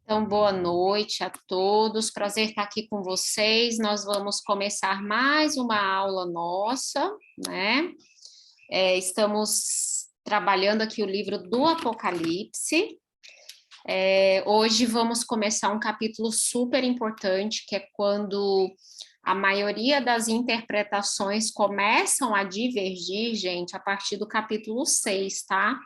Então, boa noite a todos, prazer estar aqui com vocês. Nós vamos começar mais uma aula nossa, né? Estamos trabalhando aqui o livro do Apocalipse. Hoje vamos começar um capítulo super importante, que é quando a maioria das interpretações começam a divergir, gente, a partir do capítulo 6, tá?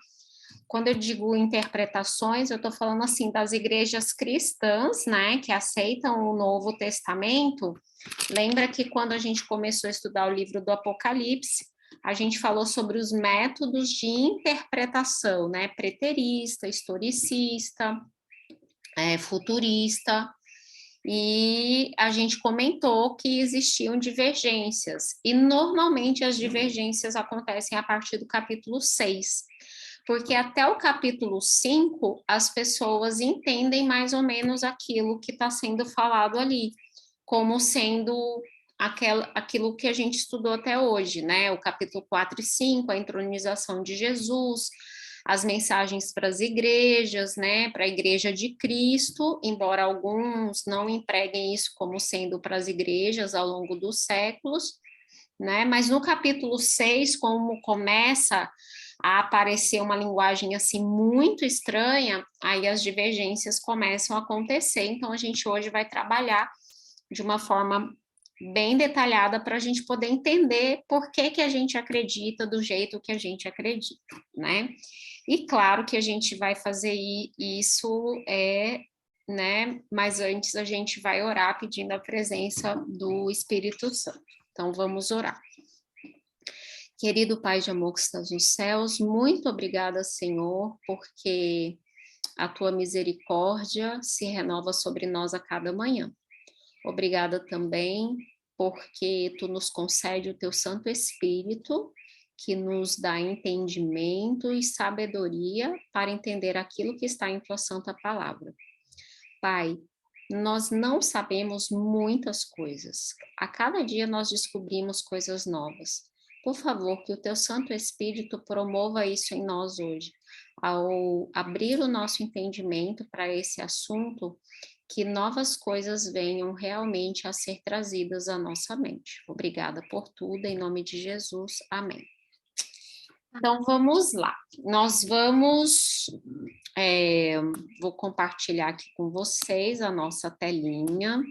Quando eu digo interpretações, eu estou falando assim das igrejas cristãs, né, que aceitam o Novo Testamento. Lembra que quando a gente começou a estudar o livro do Apocalipse, a gente falou sobre os métodos de interpretação, né, preterista, historicista, futurista, e a gente comentou que existiam divergências, e normalmente as divergências acontecem a partir do capítulo 6, porque até o capítulo 5, as pessoas entendem mais ou menos aquilo que está sendo falado ali, como sendo aquilo que a gente estudou até hoje, né? O capítulo 4 e 5, a entronização de Jesus, as mensagens para as igrejas, né? Para a igreja de Cristo, embora alguns não empreguem isso como sendo para as igrejas ao longo dos séculos, né? Mas no capítulo 6, como começa a aparecer uma linguagem assim muito estranha, aí as divergências começam a acontecer. Então a gente hoje vai trabalhar de uma forma bem detalhada para a gente poder entender por que que a gente acredita do jeito que a gente acredita, né? E claro que a gente vai fazer isso, né? Mas antes a gente vai orar pedindo a presença do Espírito Santo. Então vamos orar. Querido Pai de amor que estás nos céus, muito obrigada, Senhor, porque a tua misericórdia se renova sobre nós a cada manhã. Obrigada também porque tu nos concede o teu Santo Espírito, que nos dá entendimento e sabedoria para entender aquilo que está em tua santa palavra. Pai, nós não sabemos muitas coisas. A cada dia nós descobrimos coisas novas. Por favor, que o teu Santo Espírito promova isso em nós hoje, ao abrir o nosso entendimento para esse assunto, que novas coisas venham realmente a ser trazidas à nossa mente. Obrigada por tudo, em nome de Jesus. Amém. Então, vamos lá. Nós vamos... vou compartilhar aqui com vocês a nossa telinha.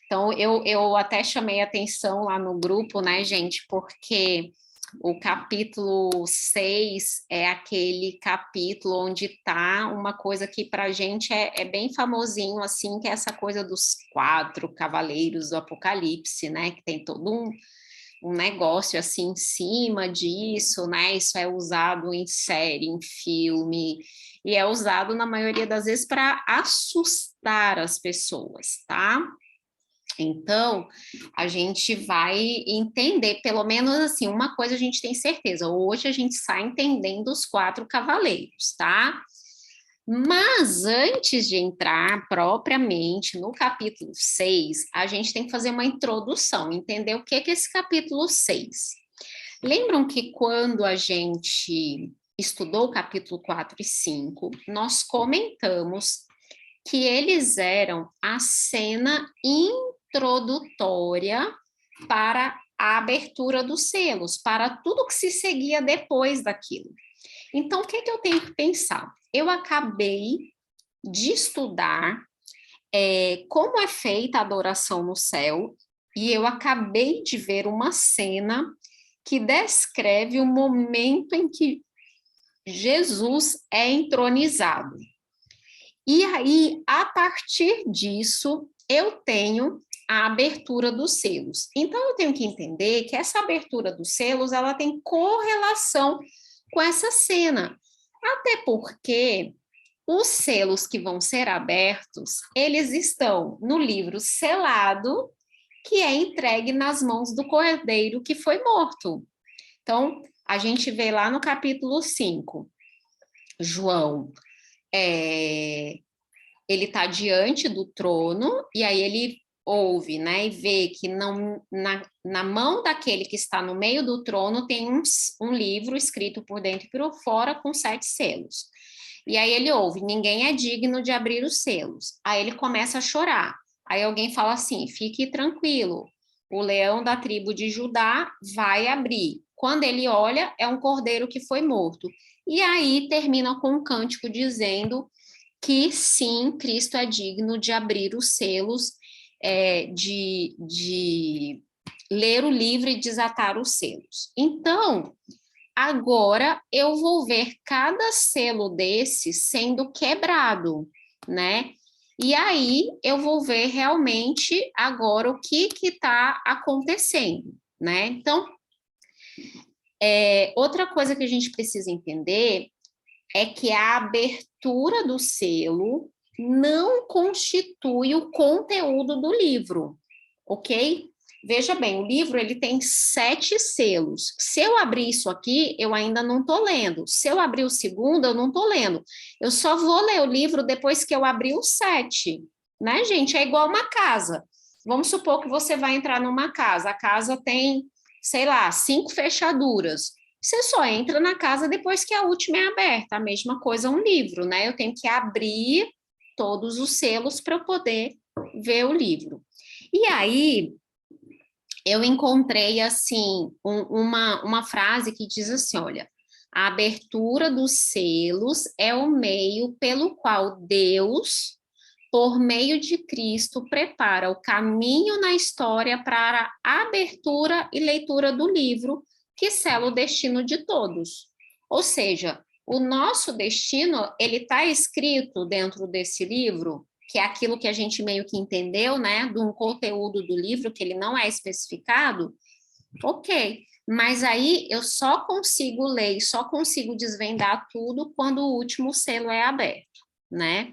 Então, eu até chamei atenção lá no grupo, né, gente, porque o capítulo 6 é aquele capítulo onde está uma coisa que para a gente é bem famosinho, assim, que é essa coisa dos 4 cavaleiros do Apocalipse, né, que tem todo um negócio assim em cima disso, né, isso é usado em série, em filme, e é usado na maioria das vezes para assustar as pessoas, tá? Então, a gente vai entender, pelo menos assim, uma coisa a gente tem certeza, hoje a gente sai entendendo os 4 cavaleiros, tá? Mas antes de entrar propriamente no capítulo 6, a gente tem que fazer uma introdução, entender o que é esse capítulo 6. Lembram que quando a gente estudou o capítulo 4 e 5, nós comentamos que eles eram a cena introdutória para a abertura dos selos, para tudo que se seguia depois daquilo. Então, o que eu tenho que pensar? Eu acabei de estudar como é feita a adoração no céu, e eu acabei de ver uma cena que descreve o momento em que Jesus é entronizado. E aí, a partir disso, eu tenho a abertura dos selos. Então, eu tenho que entender que essa abertura dos selos, ela tem correlação com essa cena. Até porque os selos que vão ser abertos, eles estão no livro selado, que é entregue nas mãos do cordeiro que foi morto. Então, a gente vê lá no capítulo 5, João, ele está diante do trono, e aí ele ouve, né, e vê que não, na mão daquele que está no meio do trono tem um livro escrito por dentro e por fora com 7 selos. E aí ele ouve, ninguém é digno de abrir os selos. Aí ele começa a chorar. Aí alguém fala assim, fique tranquilo, o leão da tribo de Judá vai abrir. Quando ele olha, é um cordeiro que foi morto. E aí termina com um cântico dizendo que sim, Cristo é digno de abrir os selos, de ler o livro e desatar os selos. Então, agora eu vou ver cada selo desse sendo quebrado, né? E aí eu vou ver realmente agora o que está acontecendo, né? Então, outra coisa que a gente precisa entender é que a abertura do selo não constitui o conteúdo do livro, ok? Veja bem, o livro ele tem 7 selos. Se eu abrir isso aqui, eu ainda não estou lendo. Se eu abrir o segundo, eu não estou lendo. Eu só vou ler o livro depois que eu abrir os 7, né, gente? É igual uma casa. Vamos supor que você vai entrar numa casa. A casa tem, sei lá, 5 fechaduras. Você só entra na casa depois que a última é aberta. A mesma coisa um livro, né? Eu tenho que abrir todos os selos para eu poder ver o livro. E aí, eu encontrei, assim, uma frase que diz assim, olha, a abertura dos selos é o meio pelo qual Deus, por meio de Cristo, prepara o caminho na história para a abertura e leitura do livro, que sela o destino de todos. Ou seja, o nosso destino, ele está escrito dentro desse livro, que é aquilo que a gente meio que entendeu, né, de um conteúdo do livro, que ele não é especificado, ok. Mas aí eu só consigo ler, só consigo desvendar tudo quando o último selo é aberto, né?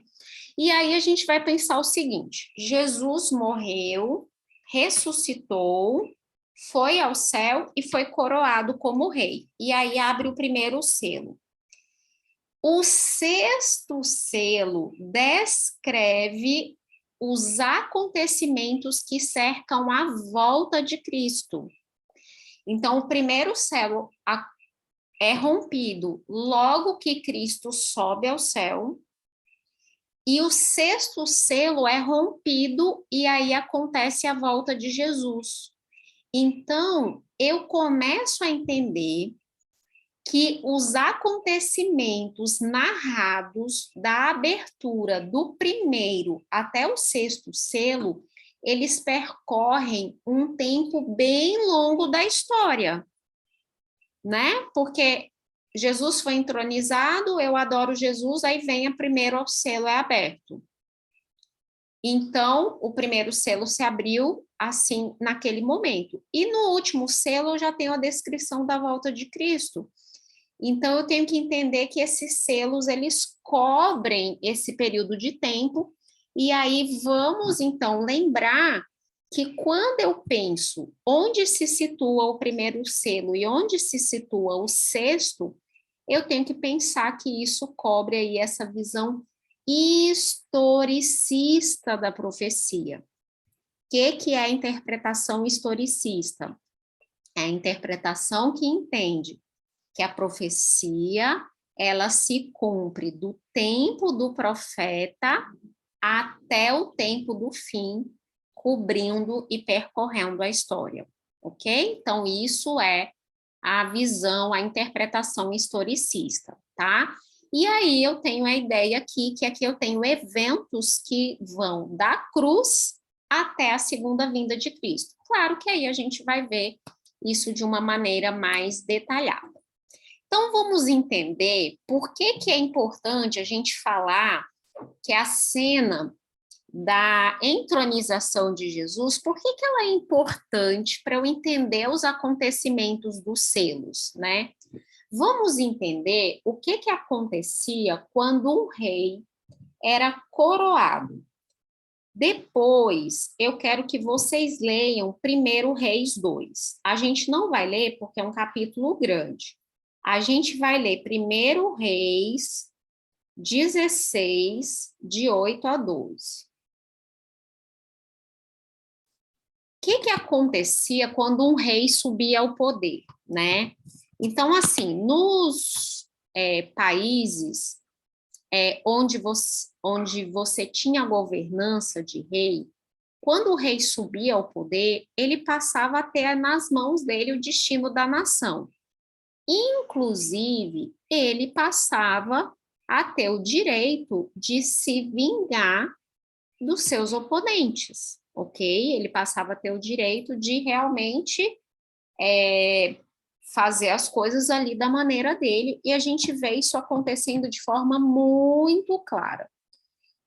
E aí a gente vai pensar o seguinte: Jesus morreu, ressuscitou, foi ao céu e foi coroado como rei. E aí abre o primeiro selo. O sexto selo descreve os acontecimentos que cercam a volta de Cristo. Então, o primeiro selo é rompido logo que Cristo sobe ao céu, e o sexto selo é rompido, e aí acontece a volta de Jesus. Então, eu começo a entender que os acontecimentos narrados da abertura do primeiro até o sexto selo, eles percorrem um tempo bem longo da história, né? Porque Jesus foi entronizado, eu adoro Jesus, aí vem a primeiro selo é aberto. Então, o primeiro selo se abriu assim naquele momento. E no último selo eu já tenho a descrição da volta de Cristo. Então, eu tenho que entender que esses selos, eles cobrem esse período de tempo, e aí vamos, então, lembrar que quando eu penso onde se situa o primeiro selo e onde se situa o sexto, eu tenho que pensar que isso cobre aí essa visão historicista da profecia. O que é a interpretação historicista? É a interpretação que entende que a profecia, ela se cumpre do tempo do profeta até o tempo do fim, cobrindo e percorrendo a história, ok? Então, isso é a visão, a interpretação historicista, tá? E aí eu tenho a ideia aqui, que aqui eu tenho eventos que vão da cruz até a segunda vinda de Cristo. Claro que aí a gente vai ver isso de uma maneira mais detalhada. Então, vamos entender por que é importante a gente falar que a cena da entronização de Jesus, por que ela é importante para eu entender os acontecimentos dos selos, né? Vamos entender o que acontecia quando um rei era coroado. Depois, eu quero que vocês leiam primeiro Reis 2. A gente não vai ler porque é um capítulo grande. A gente vai ler primeiro Reis 16, de 8 a 12. O que acontecia quando um rei subia ao poder, né? Então, assim, nos países onde você tinha governança de rei, quando o rei subia ao poder, ele passava a ter nas mãos dele o destino da nação. Inclusive, ele passava a ter o direito de se vingar dos seus oponentes, ok? Ele passava a ter o direito de realmente fazer as coisas ali da maneira dele, e a gente vê isso acontecendo de forma muito clara.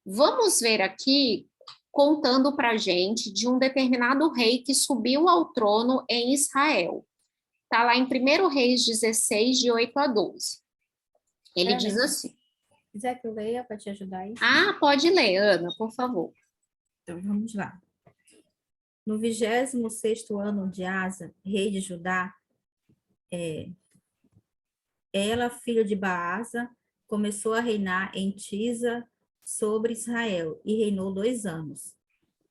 Vamos ver aqui, contando para a gente de um determinado rei que subiu ao trono em Israel. Está lá em 1 Reis 16, de 8 a 12. Ele diz assim. Quiser que eu leia para te ajudar aí? Ah, pode ler, Ana, por favor. Então, vamos lá. No 26º ano de Asa, rei de Judá, ela, filha de Baasa, começou a reinar em Tisa sobre Israel e reinou 2 anos.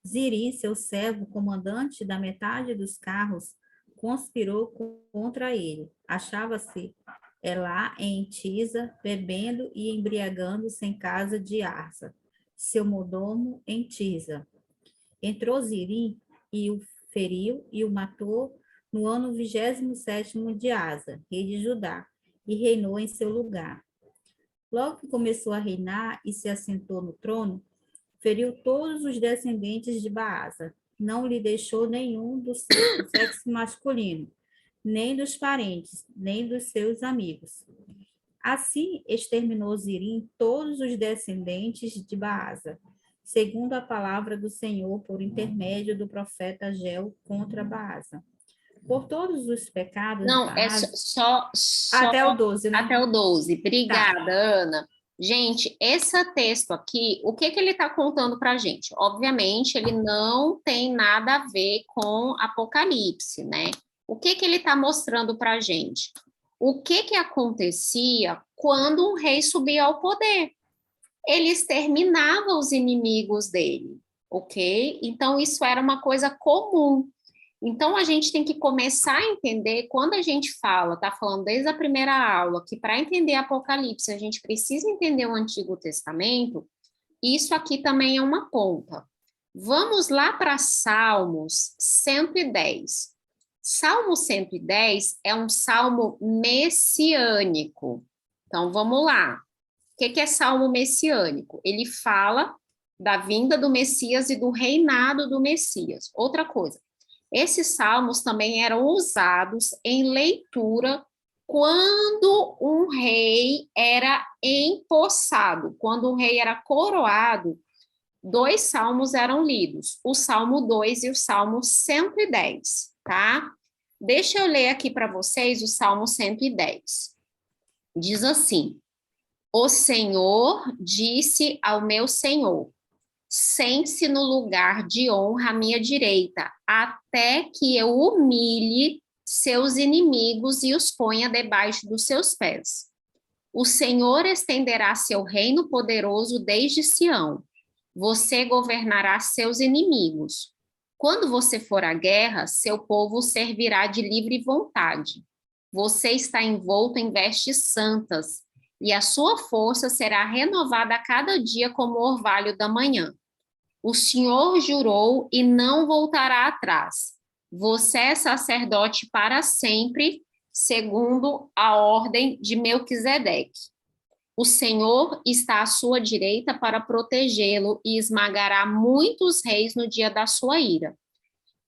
Ziri, seu servo, comandante da metade dos carros, conspirou contra ele. Achava-se lá em Tisa, bebendo e embriagando-se em casa de Arsa, seu mordomo em Tisa. Entrou Ziri e o feriu e o matou no ano 27º de Asa, rei de Judá, e reinou em seu lugar. Logo que começou a reinar e se assentou no trono, feriu todos os descendentes de Baasa, não lhe deixou nenhum do sexo masculino, nem dos parentes, nem dos seus amigos. Assim exterminou Zirim todos os descendentes de Baasa, segundo a palavra do Senhor por intermédio do profeta Ageu contra Baasa. Por todos os pecados de Não, é Baasa... só Até o 12, né? até o 12. Obrigada, Tá. Ana. Gente, esse texto aqui, o que ele está contando para a gente? Obviamente, ele não tem nada a ver com Apocalipse, né? O que ele está mostrando para a gente? O que acontecia quando um rei subia ao poder? Ele exterminava os inimigos dele, ok? Então, isso era uma coisa comum. Então, a gente tem que começar a entender, quando a gente fala, está falando desde a primeira aula, que para entender Apocalipse, a gente precisa entender o Antigo Testamento, isso aqui também é uma ponta. Vamos lá para Salmos 110. Salmo 110 é um salmo messiânico. Então, vamos lá. O que é salmo messiânico? Ele fala da vinda do Messias e do reinado do Messias. Outra coisa, esses salmos também eram usados em leitura quando um rei era empossado, quando o rei era coroado, 2 salmos eram lidos, o Salmo 2 e o Salmo 110, tá? Deixa eu ler aqui para vocês o Salmo 110. Diz assim: O Senhor disse ao meu Senhor: sente-se no lugar de honra à minha direita, até que eu humilhe seus inimigos e os ponha debaixo dos seus pés. O Senhor estenderá seu reino poderoso desde Sião. Você governará seus inimigos. Quando você for à guerra, seu povo servirá de livre vontade. Você está envolto em vestes santas, e a sua força será renovada a cada dia como o orvalho da manhã. O Senhor jurou e não voltará atrás. Você é sacerdote para sempre, segundo a ordem de Melquisedeque. O Senhor está à sua direita para protegê-lo e esmagará muitos reis no dia da sua ira.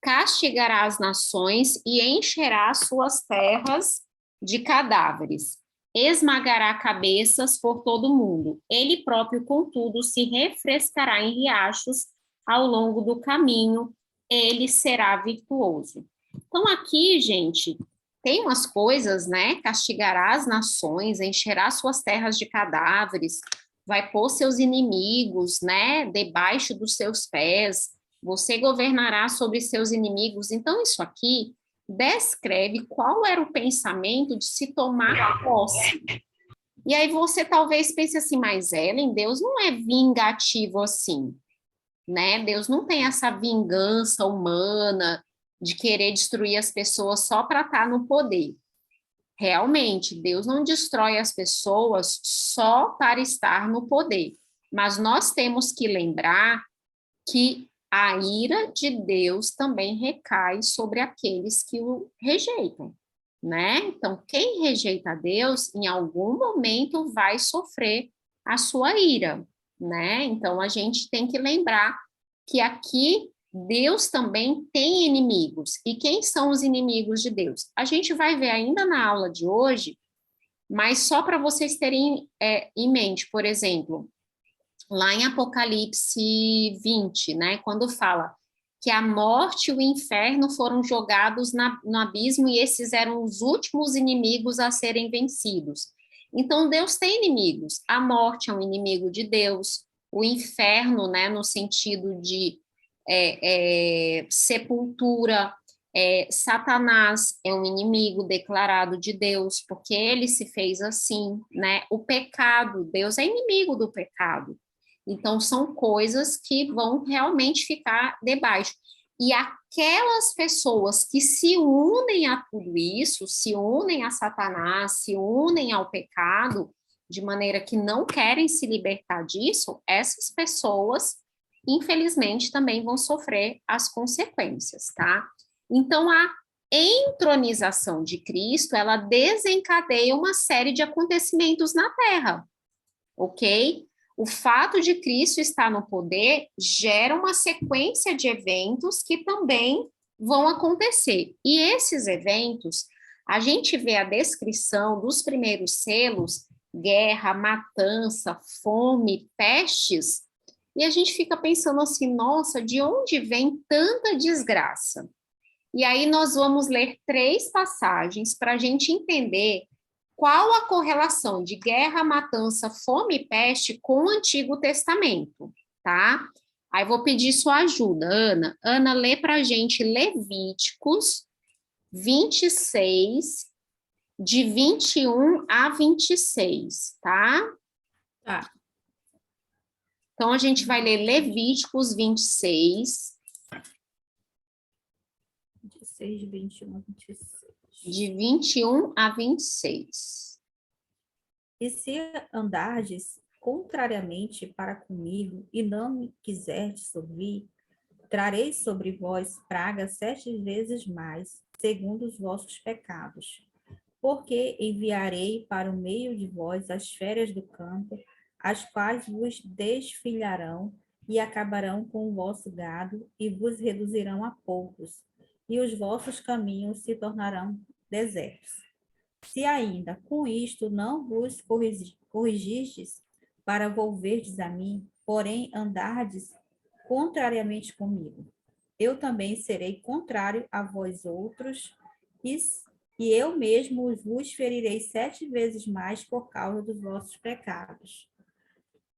Castigará as nações e encherá suas terras de cadáveres. Esmagará cabeças por todo o mundo. Ele próprio, contudo, se refrescará em riachos ao longo do caminho. Ele será virtuoso. Então, aqui, gente, tem umas coisas, né? Castigará as nações, encherá suas terras de cadáveres, vai pôr seus inimigos, né? Debaixo dos seus pés. Você governará sobre seus inimigos. Então, isso aqui descreve qual era o pensamento de se tomar posse. E aí você talvez pense assim, mas Ellen, Deus não é vingativo assim, né? Deus não tem essa vingança humana de querer destruir as pessoas só para estar no poder. Realmente, Deus não destrói as pessoas só para estar no poder, mas nós temos que lembrar que a ira de Deus também recai sobre aqueles que o rejeitam, né? Então, quem rejeita Deus, em algum momento vai sofrer a sua ira, né? Então, a gente tem que lembrar que aqui Deus também tem inimigos. E quem são os inimigos de Deus? A gente vai ver ainda na aula de hoje, mas só para vocês terem em mente, por exemplo, lá em Apocalipse 20, né, quando fala que a morte e o inferno foram jogados no abismo e esses eram os últimos inimigos a serem vencidos. Então, Deus tem inimigos. A morte é um inimigo de Deus, o inferno, né, no sentido de sepultura, Satanás é um inimigo declarado de Deus, porque ele se fez assim, né? O pecado, Deus é inimigo do pecado. Então, são coisas que vão realmente ficar debaixo. E aquelas pessoas que se unem a tudo isso, se unem a Satanás, se unem ao pecado, de maneira que não querem se libertar disso, essas pessoas, infelizmente, também vão sofrer as consequências, tá? Então, a entronização de Cristo, ela desencadeia uma série de acontecimentos na Terra, ok? O fato de Cristo estar no poder gera uma sequência de eventos que também vão acontecer. E esses eventos, a gente vê a descrição dos primeiros selos, guerra, matança, fome, pestes, e a gente fica pensando assim, nossa, de onde vem tanta desgraça? E aí nós vamos ler 3 passagens para a gente entender qual a correlação de guerra, matança, fome e peste com o Antigo Testamento, tá? Aí vou pedir sua ajuda, Ana. Ana, lê para a gente Levíticos 26, de 21 a 26, tá? Tá. Então, a gente vai ler Levíticos 26, 26, 21, 26. de 21 a 26. E se andardes contrariamente para comigo e não me quiserdes ouvir, trarei sobre vós pragas 7 vezes mais, segundo os vossos pecados. Porque enviarei para o meio de vós as feras do campo, as quais vos desfilharão e acabarão com o vosso gado e vos reduzirão a poucos, e os vossos caminhos se tornarão desertos. Se ainda com isto não vos corrigistes para volverdes a mim, porém andardes contrariamente comigo, eu também serei contrário a vós outros, e eu mesmo vos ferirei 7 vezes mais por causa dos vossos pecados.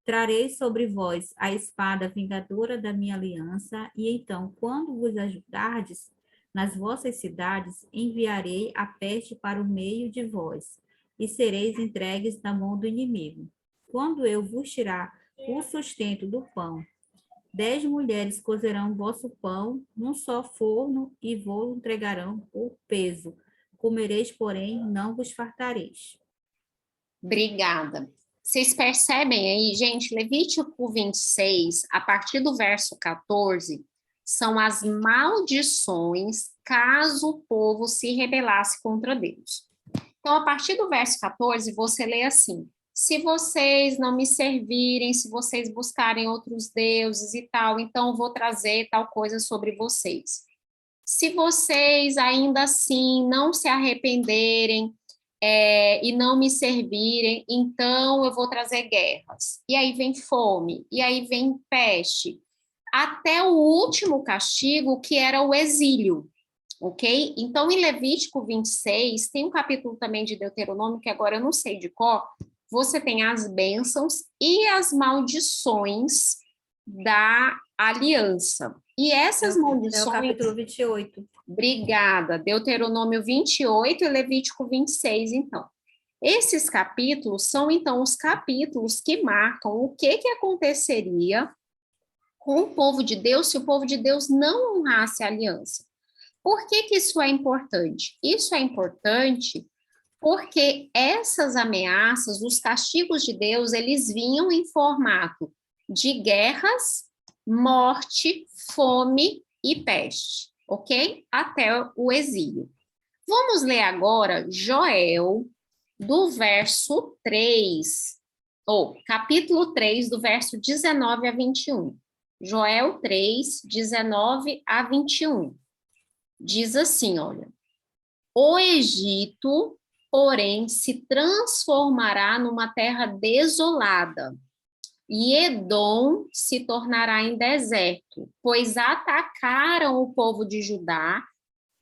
Trarei sobre vós a espada vingadora da minha aliança, e então, quando vos ajudardes nas vossas cidades, enviarei a peste para o meio de vós, e sereis entregues na mão do inimigo. Quando eu vos tirar o sustento do pão, 10 mulheres cozerão vosso pão num só forno e vos entregarão por peso. Comereis, porém, não vos fartareis. Obrigada. Vocês percebem aí, gente, Levítico 26, a partir do verso 14, são as maldições caso o povo se rebelasse contra Deus. Então, a partir do verso 14, você lê assim: se vocês não me servirem, se vocês buscarem outros deuses e tal, então eu vou trazer tal coisa sobre vocês. Se vocês ainda assim não se arrependerem, e não me servirem, então eu vou trazer guerras. E aí vem fome, e aí vem peste, até o último castigo, que era o exílio, ok? Então, em Levítico 26, tem um capítulo também de Deuteronômio, que agora eu não sei de qual, você tem as bênçãos e as maldições da aliança. E essas maldições... É o capítulo 28. Obrigada. Deuteronômio 28 e Levítico 26, então. Esses capítulos são, então, os capítulos que marcam o que aconteceria com o povo de Deus se o povo de Deus não honrasse a aliança. Por que isso é importante? Isso é importante Porque essas ameaças, os castigos de Deus, eles vinham em formato de guerras, morte, fome e peste, ok? Até o exílio. Vamos ler agora Joel, do verso 3, ou capítulo 3, do verso 19 a 21. Joel 3, 19 a 21. Diz assim, olha: o Egito, porém, se transformará numa terra desolada, e Edom se tornará em deserto, pois atacaram o povo de Judá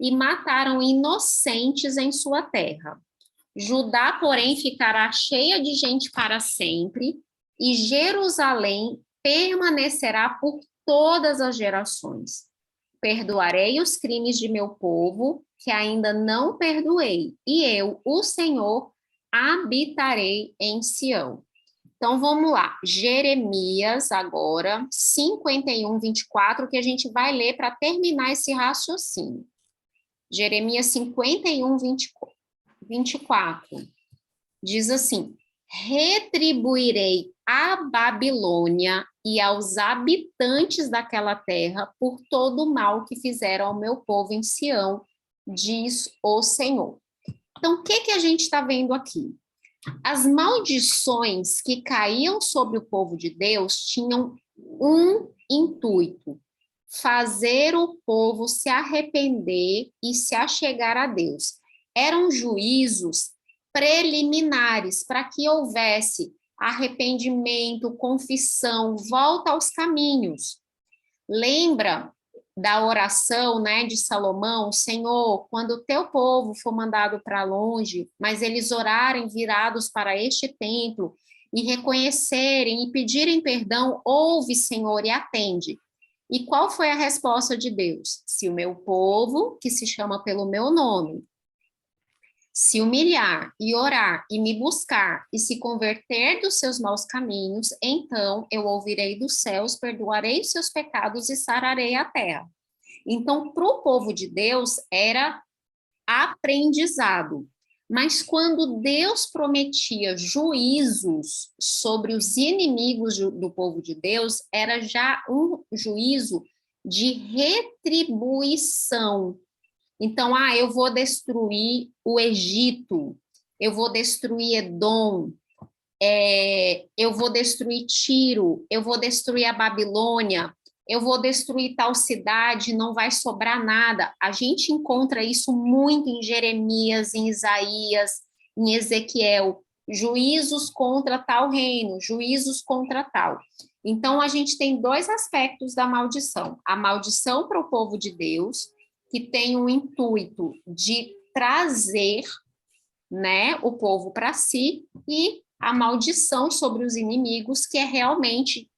e mataram inocentes em sua terra. Judá, porém, ficará cheia de gente para sempre, e Jerusalém permanecerá por todas as gerações. Perdoarei os crimes de meu povo, que ainda não perdoei, e eu, o Senhor, habitarei em Sião. Então, vamos lá. Jeremias, agora, 51, 24, que a gente vai ler para terminar esse raciocínio. Jeremias 51, 24. Diz assim: retribuirei à Babilônia e aos habitantes daquela terra por todo o mal que fizeram ao meu povo em Sião, diz o Senhor. Então, o que a gente está vendo aqui? As maldições que caíam sobre o povo de Deus tinham um intuito: fazer o povo se arrepender e se achegar a Deus. Eram juízos preliminares para que houvesse arrependimento, confissão, volta aos caminhos. Lembra da oração, né, de Salomão: Senhor, quando o teu povo for mandado para longe, mas eles orarem virados para este templo e reconhecerem e pedirem perdão, ouve, Senhor, e atende. E qual foi a resposta de Deus? Se o meu povo, que se chama pelo meu nome, se humilhar e orar e me buscar e se converter dos seus maus caminhos, então eu ouvirei dos céus, perdoarei os seus pecados e sararei a terra. Então, para o povo de Deus era aprendizado. Mas quando Deus prometia juízos sobre os inimigos do povo de Deus, era já um juízo de retribuição. Então, eu vou destruir o Egito, eu vou destruir Edom, eu vou destruir Tiro, eu vou destruir a Babilônia, eu vou destruir tal cidade, não vai sobrar nada. A gente encontra isso muito em Jeremias, em Isaías, em Ezequiel. Juízos contra tal reino, juízos contra tal. Então, a gente tem dois aspectos da maldição: a maldição para o povo de Deus, que tem o intuito de trazer, né, o povo para si, e a maldição sobre os inimigos, que é realmente,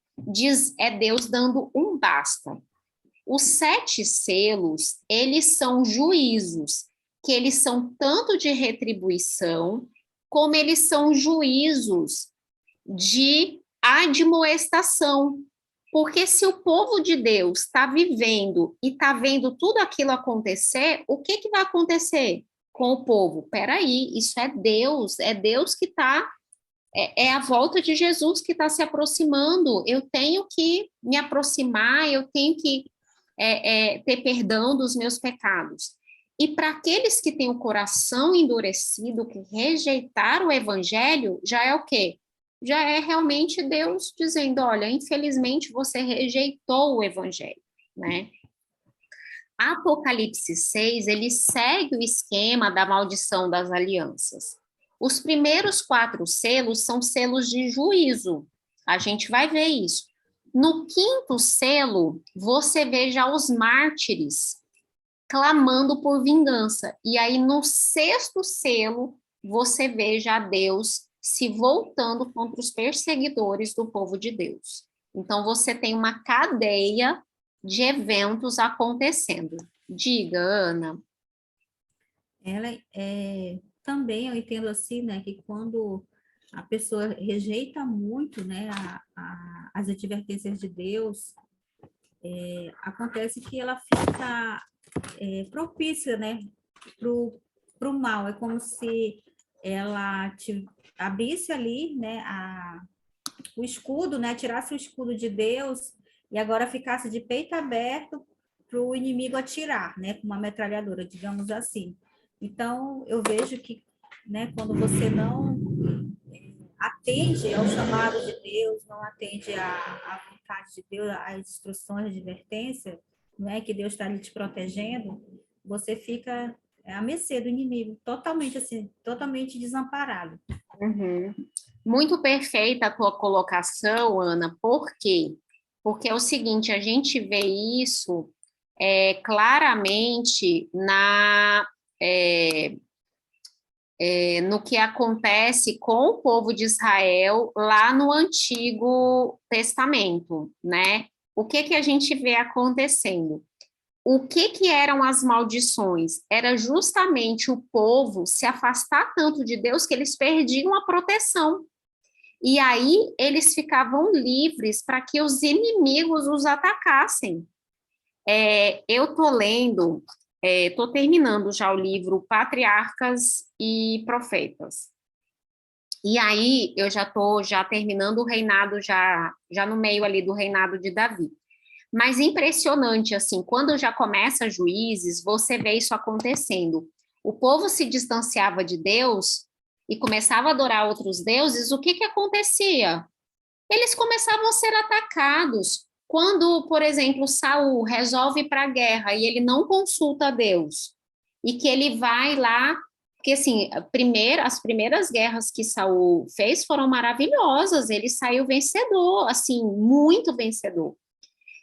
é Deus dando um basta. Os 7 selos, eles são juízos, que eles são tanto de retribuição, como eles são juízos de admoestação. Porque se o povo de Deus está vivendo e está vendo tudo aquilo acontecer, o que vai acontecer com o povo? Peraí, isso é Deus que está, é a volta de Jesus que está se aproximando. Eu tenho que me aproximar, eu tenho que ter perdão dos meus pecados. E para aqueles que têm o coração endurecido, que rejeitaram o evangelho, já é o quê? Já é realmente Deus dizendo: olha, infelizmente você rejeitou o evangelho, né? Apocalipse 6, ele segue o esquema da maldição das alianças. Os primeiros 4 selos são selos de juízo. A gente vai ver isso. No 5º selo, você vê já os mártires clamando por vingança. E aí, no 6º selo, você vê já Deus se voltando contra os perseguidores do povo de Deus. Então, você tem uma cadeia de eventos acontecendo. Diga, Ana. Também eu entendo assim, né, que quando a pessoa rejeita muito, né, as advertências de Deus, acontece que ela fica propícia, né, pro mal. É como se ela abrisse ali, né, o escudo, né, tirasse o escudo de Deus e agora ficasse de peito aberto para o inimigo atirar, né, com uma metralhadora, digamos assim. Então, eu vejo que, né, quando você não atende ao chamado de Deus, não atende à vontade de Deus, às instruções, à advertência, não é que Deus está ali te protegendo, você fica à mercê do inimigo, totalmente assim, totalmente desamparado. Uhum. Muito perfeita a tua colocação, Ana. Por quê? Porque é o seguinte, a gente vê isso claramente no que acontece com o povo de Israel lá no Antigo Testamento, né? O que que a gente vê acontecendo? O que que eram as maldições? Era justamente o povo se afastar tanto de Deus que eles perdiam a proteção. E aí eles ficavam livres para que os inimigos os atacassem. Eu estou lendo, estou terminando já o livro Patriarcas e Profetas. E aí eu já estou terminando o reinado, já no meio ali do reinado de Davi. Mas impressionante, assim, quando já começa Juízes, você vê isso acontecendo. O povo se distanciava de Deus e começava a adorar outros deuses, o que que acontecia? Eles começavam a ser atacados. Quando, por exemplo, Saul resolve ir para a guerra e ele não consulta Deus, e que ele vai lá, porque assim, as primeiras guerras que Saul fez foram maravilhosas, ele saiu vencedor, assim, muito vencedor.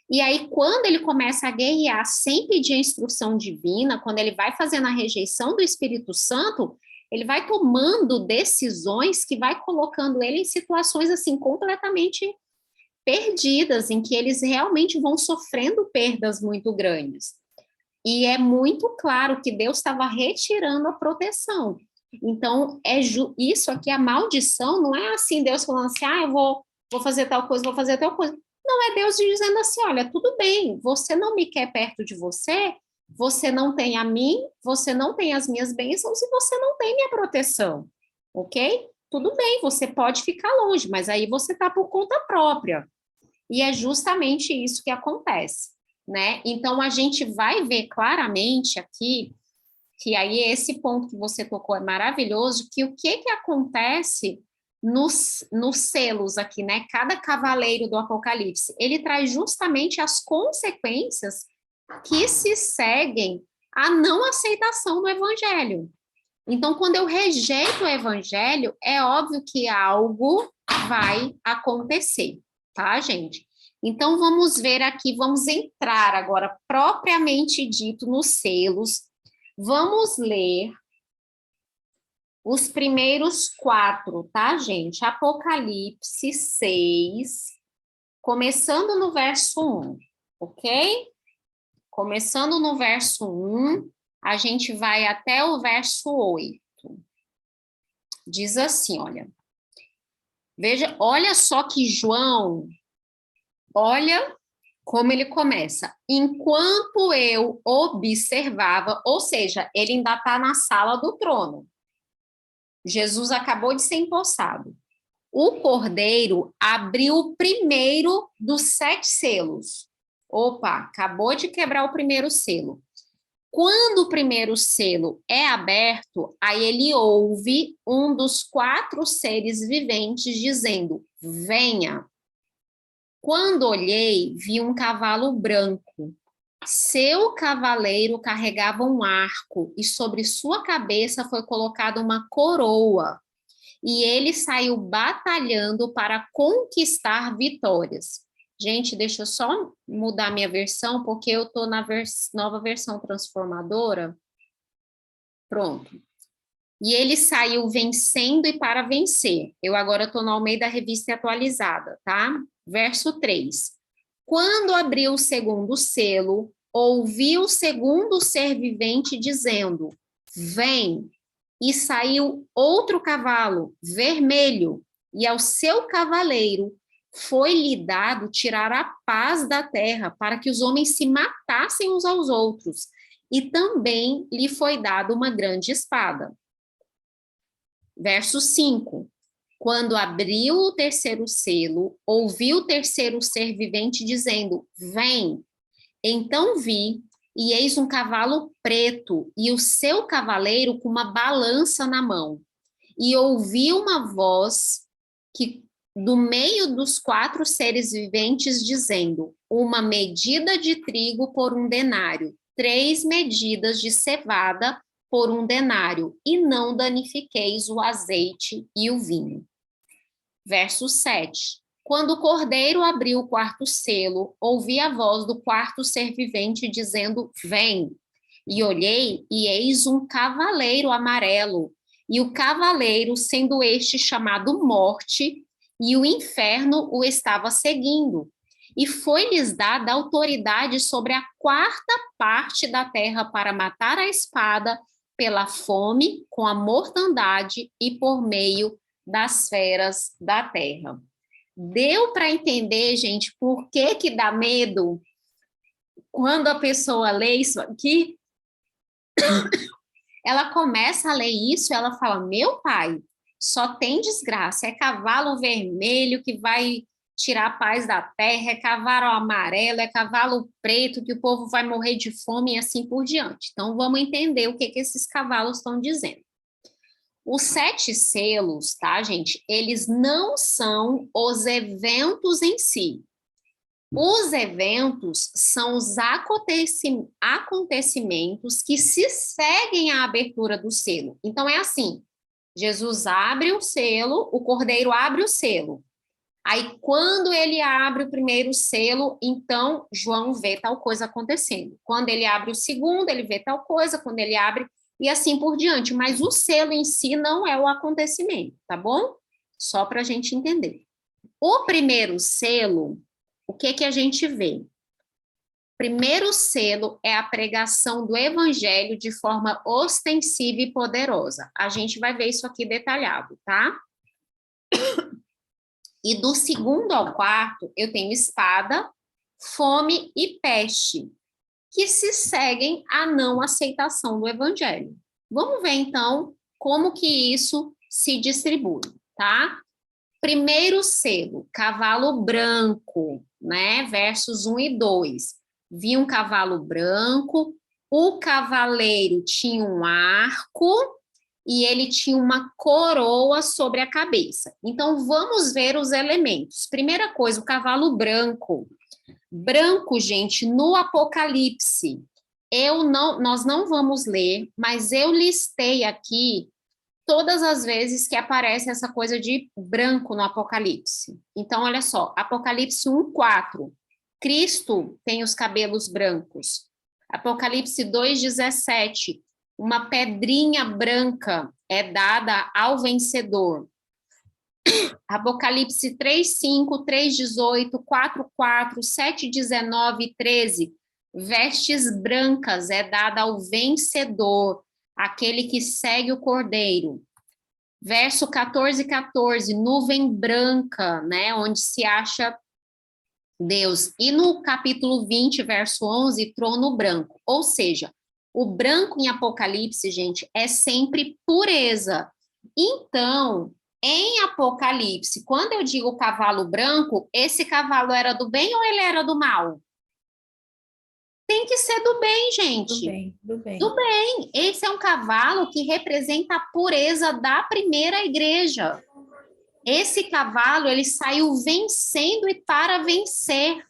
E aí, quando ele começa a guerrear sem pedir a instrução divina, quando ele vai fazendo a rejeição do Espírito Santo, ele vai tomando decisões que vai colocando ele em situações assim completamente perdidas, em que eles realmente vão sofrendo perdas muito grandes. E é muito claro que Deus estava retirando a proteção. Então, isso aqui, a maldição, não é assim, Deus falando assim, eu vou fazer tal coisa, vou fazer tal coisa. Não, é Deus dizendo assim, olha, tudo bem, você não me quer perto de você, você não tem a mim, você não tem as minhas bênçãos e você não tem minha proteção, ok? Tudo bem, você pode ficar longe, mas aí você está por conta própria. E é justamente isso que acontece, né? Então, a gente vai ver claramente aqui, que aí esse ponto que você tocou é maravilhoso, que o que que acontece nos selos aqui, né? Cada cavaleiro do Apocalipse, ele traz justamente as consequências que se seguem à não aceitação do evangelho. Então, quando eu rejeito o evangelho, é óbvio que algo vai acontecer, tá, gente? Então, vamos ver aqui, vamos entrar agora, propriamente dito, nos selos. Vamos ler os primeiros 4, tá, gente? Apocalipse 6, começando no verso 1, ok? Começando no verso 1, a gente vai até o verso 8. Diz assim, olha. Veja, olha só que João, olha como ele começa. Enquanto eu observava, ou seja, ele ainda está na sala do trono. Jesus acabou de ser empossado. O cordeiro abriu o primeiro dos 7 selos. Opa, acabou de quebrar o primeiro selo. Quando o primeiro selo é aberto, aí ele ouve um dos 4 seres viventes dizendo: venha. Quando olhei, vi um cavalo branco. Seu cavaleiro carregava um arco e sobre sua cabeça foi colocada uma coroa. E ele saiu batalhando para conquistar vitórias. Gente, deixa eu só mudar minha versão, porque eu estou na nova versão transformadora. Pronto. E ele saiu vencendo e para vencer. Eu agora estou no Almeida Revista Atualizada, tá? Verso 3. Quando abriu o segundo selo, ouvi o segundo ser vivente dizendo: vem. E saiu outro cavalo, vermelho, e ao seu cavaleiro foi-lhe dado tirar a paz da terra, para que os homens se matassem uns aos outros. E também lhe foi dada uma grande espada. Verso 5. Quando abriu o terceiro selo, ouvi o terceiro ser vivente dizendo: vem. Então vi, e eis um cavalo preto, e o seu cavaleiro com uma balança na mão. E ouvi uma voz que do meio dos quatro seres viventes dizendo: uma medida de trigo por um denário, 3 medidas de cevada por um denário, e não danifiqueis o azeite e o vinho. Verso 7. Quando o cordeiro abriu o quarto selo, ouvi a voz do quarto ser vivente dizendo: vem. E olhei, e eis um cavaleiro amarelo, e o cavaleiro, sendo este chamado Morte, e o inferno o estava seguindo. E foi-lhes dada autoridade sobre a quarta parte da terra para matar a espada, pela fome, com a mortandade e por meio das feras da terra. Deu para entender, gente, por que que dá medo quando a pessoa lê isso aqui? Ela começa a ler isso, ela fala: meu pai, só tem desgraça, é cavalo vermelho que vai tirar a paz da terra, é cavalo amarelo, é cavalo preto, que o povo vai morrer de fome e assim por diante. Então, vamos entender o que que esses cavalos estão dizendo. Os 7 selos, tá, gente? Eles não são os eventos em si. Os eventos são os acontecimentos que se seguem à abertura do selo. Então, é assim: Jesus abre o selo, o cordeiro abre o selo. Aí, quando ele abre o primeiro selo, então João vê tal coisa acontecendo. Quando ele abre o segundo, ele vê tal coisa. Quando ele abre, e assim por diante. Mas o selo em si não é o acontecimento, tá bom? Só para a gente entender. O primeiro selo, o que que a gente vê? Primeiro selo é a pregação do evangelho de forma ostensiva e poderosa. A gente vai ver isso aqui detalhado, tá? E do segundo ao quarto, eu tenho espada, fome e peste, que se seguem à não aceitação do evangelho. Vamos ver, então, como que isso se distribui, tá? Primeiro selo, cavalo branco, né? Versos 1 e 2. Vi um cavalo branco, o cavaleiro tinha um arco e ele tinha uma coroa sobre a cabeça. Então, vamos ver os elementos. Primeira coisa, o cavalo branco. Branco, gente, no Apocalipse. Nós não vamos ler, mas eu listei aqui todas as vezes que aparece essa coisa de branco no Apocalipse. Então, olha só, Apocalipse 1:4. Cristo tem os cabelos brancos. Apocalipse 2:17. Uma pedrinha branca é dada ao vencedor. Apocalipse 3:5, 3:18, 4:4, 7:19 e 13. Vestes brancas é dada ao vencedor, aquele que segue o cordeiro. Verso 14:14, nuvem branca, né, onde se acha Deus. E no capítulo 20, verso 11, trono branco. Ou seja, o branco em Apocalipse, gente, é sempre pureza. Então, em Apocalipse, quando eu digo cavalo branco, esse cavalo era do bem ou ele era do mal? Tem que ser do bem, gente. Do bem, do bem. Do bem. Esse é um cavalo que representa a pureza da primeira igreja. Esse cavalo, ele saiu vencendo e para vencer.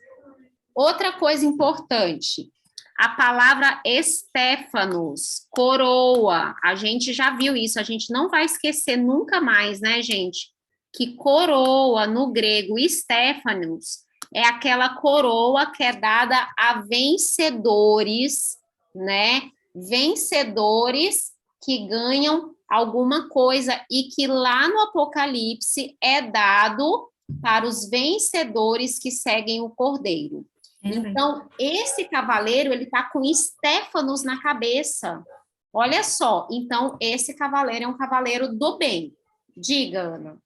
Outra coisa importante, a palavra estéfanos, coroa. A gente já viu isso, a gente não vai esquecer nunca mais, né, gente? Que coroa, no grego, estéfanos, é aquela coroa que é dada a vencedores, né? Vencedores que ganham alguma coisa e que lá no Apocalipse é dado para os vencedores que seguem o Cordeiro. Então, esse cavaleiro, ele está com estéfanos na cabeça. Olha só, então, esse cavaleiro é um cavaleiro do bem. Diga, Ana.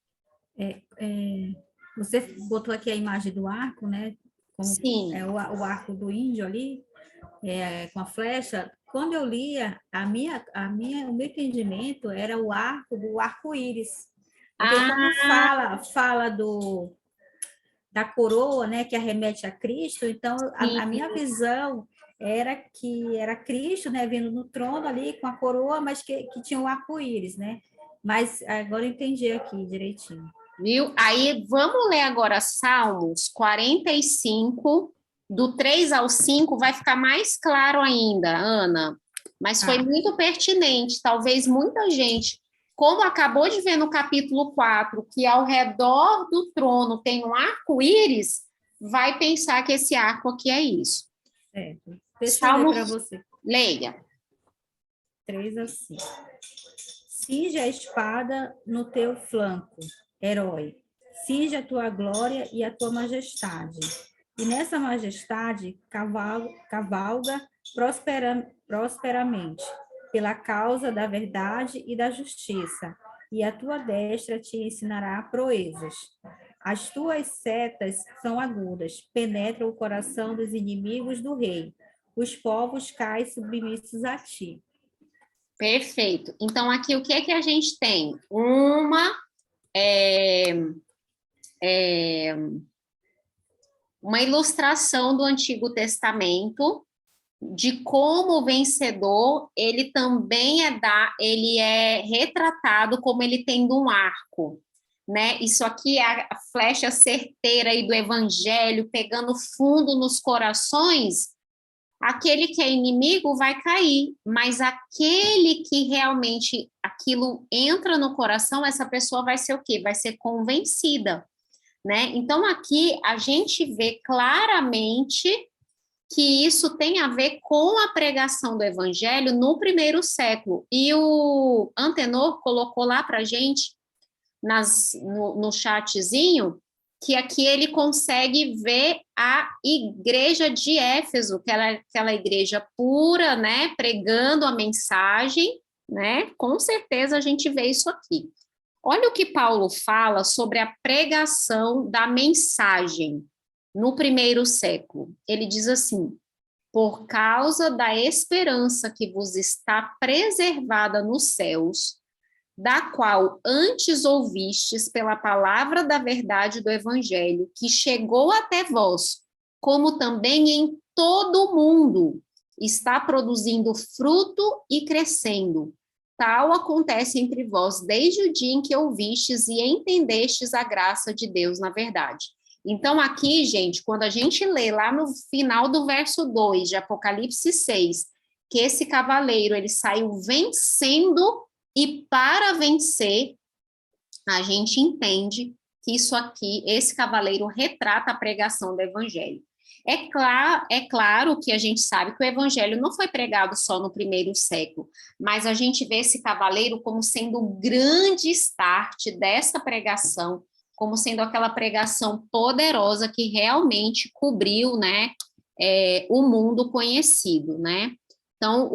Você botou aqui a imagem do arco, né? Como Sim. é o arco do índio ali, com a flecha. quando eu lia, o meu entendimento era o arco do arco-íris. Porque como Ah, fala da coroa, né, que arremete a Cristo, então a sim. minha visão era que era Cristo, né, vindo no trono ali com a coroa, mas que tinha o arco-íris, né? Mas agora eu entendi aqui direitinho. Viu? Aí vamos ler agora Salmos 45, do 3 ao 5, vai ficar mais claro ainda, Ana. Mas foi Ah, muito pertinente. Talvez muita gente, como acabou de ver no capítulo 4, que ao redor do trono tem um arco-íris, vai pensar que esse arco aqui é isso. certo. Deixa eu ler para Salmos, você. leia. 3 a 5. Cinge a espada no teu flanco, herói. Cinge a tua glória e a tua majestade. E nessa majestade cavalga prosperamente, pela causa da verdade e da justiça. E a tua destra te ensinará proezas. As tuas setas são agudas, penetram o coração dos inimigos do rei. Os povos caem submissos a ti. Perfeito. Então, aqui o que é que a gente tem? É, é, uma ilustração do Antigo Testamento de como o vencedor ele é retratado como ele tendo um arco, né? Isso aqui é a flecha certeira aí do evangelho pegando fundo nos corações. Aquele que é inimigo vai cair, mas aquele que realmente aquilo entra no coração, essa pessoa vai ser o quê? Vai ser convencida, né? Então aqui a gente vê claramente que isso tem a ver com a pregação do evangelho no primeiro século. E o Antenor colocou lá para a gente no chatzinho que aqui ele consegue ver a igreja de Éfeso, que ela é aquela igreja pura, né, pregando a mensagem, né? Com certeza a gente vê isso aqui. Olha o que Paulo fala sobre a pregação da mensagem no primeiro século. Ele diz assim: por causa da esperança que vos está preservada nos céus, da qual antes ouvistes pela palavra da verdade do evangelho, que chegou até vós, como também em todo o mundo está produzindo fruto e crescendo. Tal acontece entre vós desde o dia em que ouvistes e entendestes a graça de Deus na verdade. Então, aqui, gente, quando a gente lê lá no final do verso 2 de Apocalipse 6, que esse cavaleiro ele saiu vencendo e para vencer, a gente entende que isso aqui, esse cavaleiro retrata a pregação do evangelho. É claro que a gente sabe que o evangelho não foi pregado só no primeiro século, mas a gente vê esse cavaleiro como sendo o grande start dessa pregação, como sendo aquela pregação poderosa que realmente cobriu, né, o mundo conhecido, né? Então,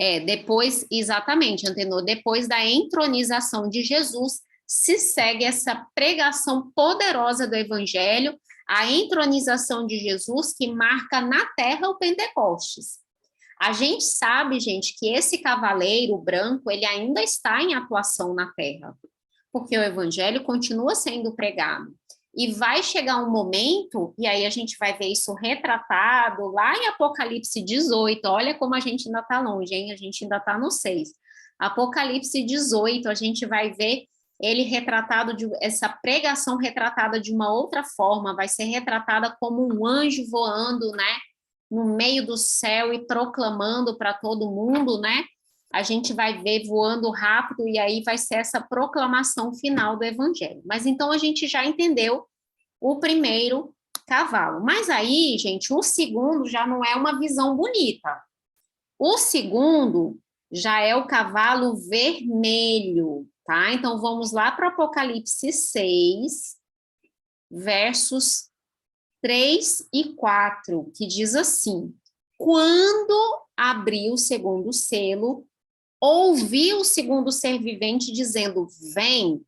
é, depois, exatamente, Antenor, depois da entronização de Jesus, se segue essa pregação poderosa do Evangelho, a entronização de Jesus, que marca na terra o Pentecostes. A gente sabe, gente, que esse cavaleiro branco, ele ainda está em atuação na terra, porque o Evangelho continua sendo pregado. E vai chegar um momento, e aí a gente vai ver isso retratado lá em Apocalipse 18. Olha como a gente ainda está longe, hein? A gente ainda está no 6. Apocalipse 18, a gente vai ver ele retratado, essa pregação retratada de uma outra forma, vai ser retratada como um anjo voando, né? No meio do céu e proclamando para todo mundo, né? A gente vai ver voando rápido e aí vai ser essa proclamação final do evangelho. Mas então a gente já entendeu o primeiro cavalo. Mas aí, gente, o segundo já não é uma visão bonita. O segundo já é o cavalo vermelho, tá? Então vamos lá para Apocalipse 6, versos 3 e 4, que diz assim: quando abriu o segundo selo, ouvi o segundo ser vivente dizendo: vem,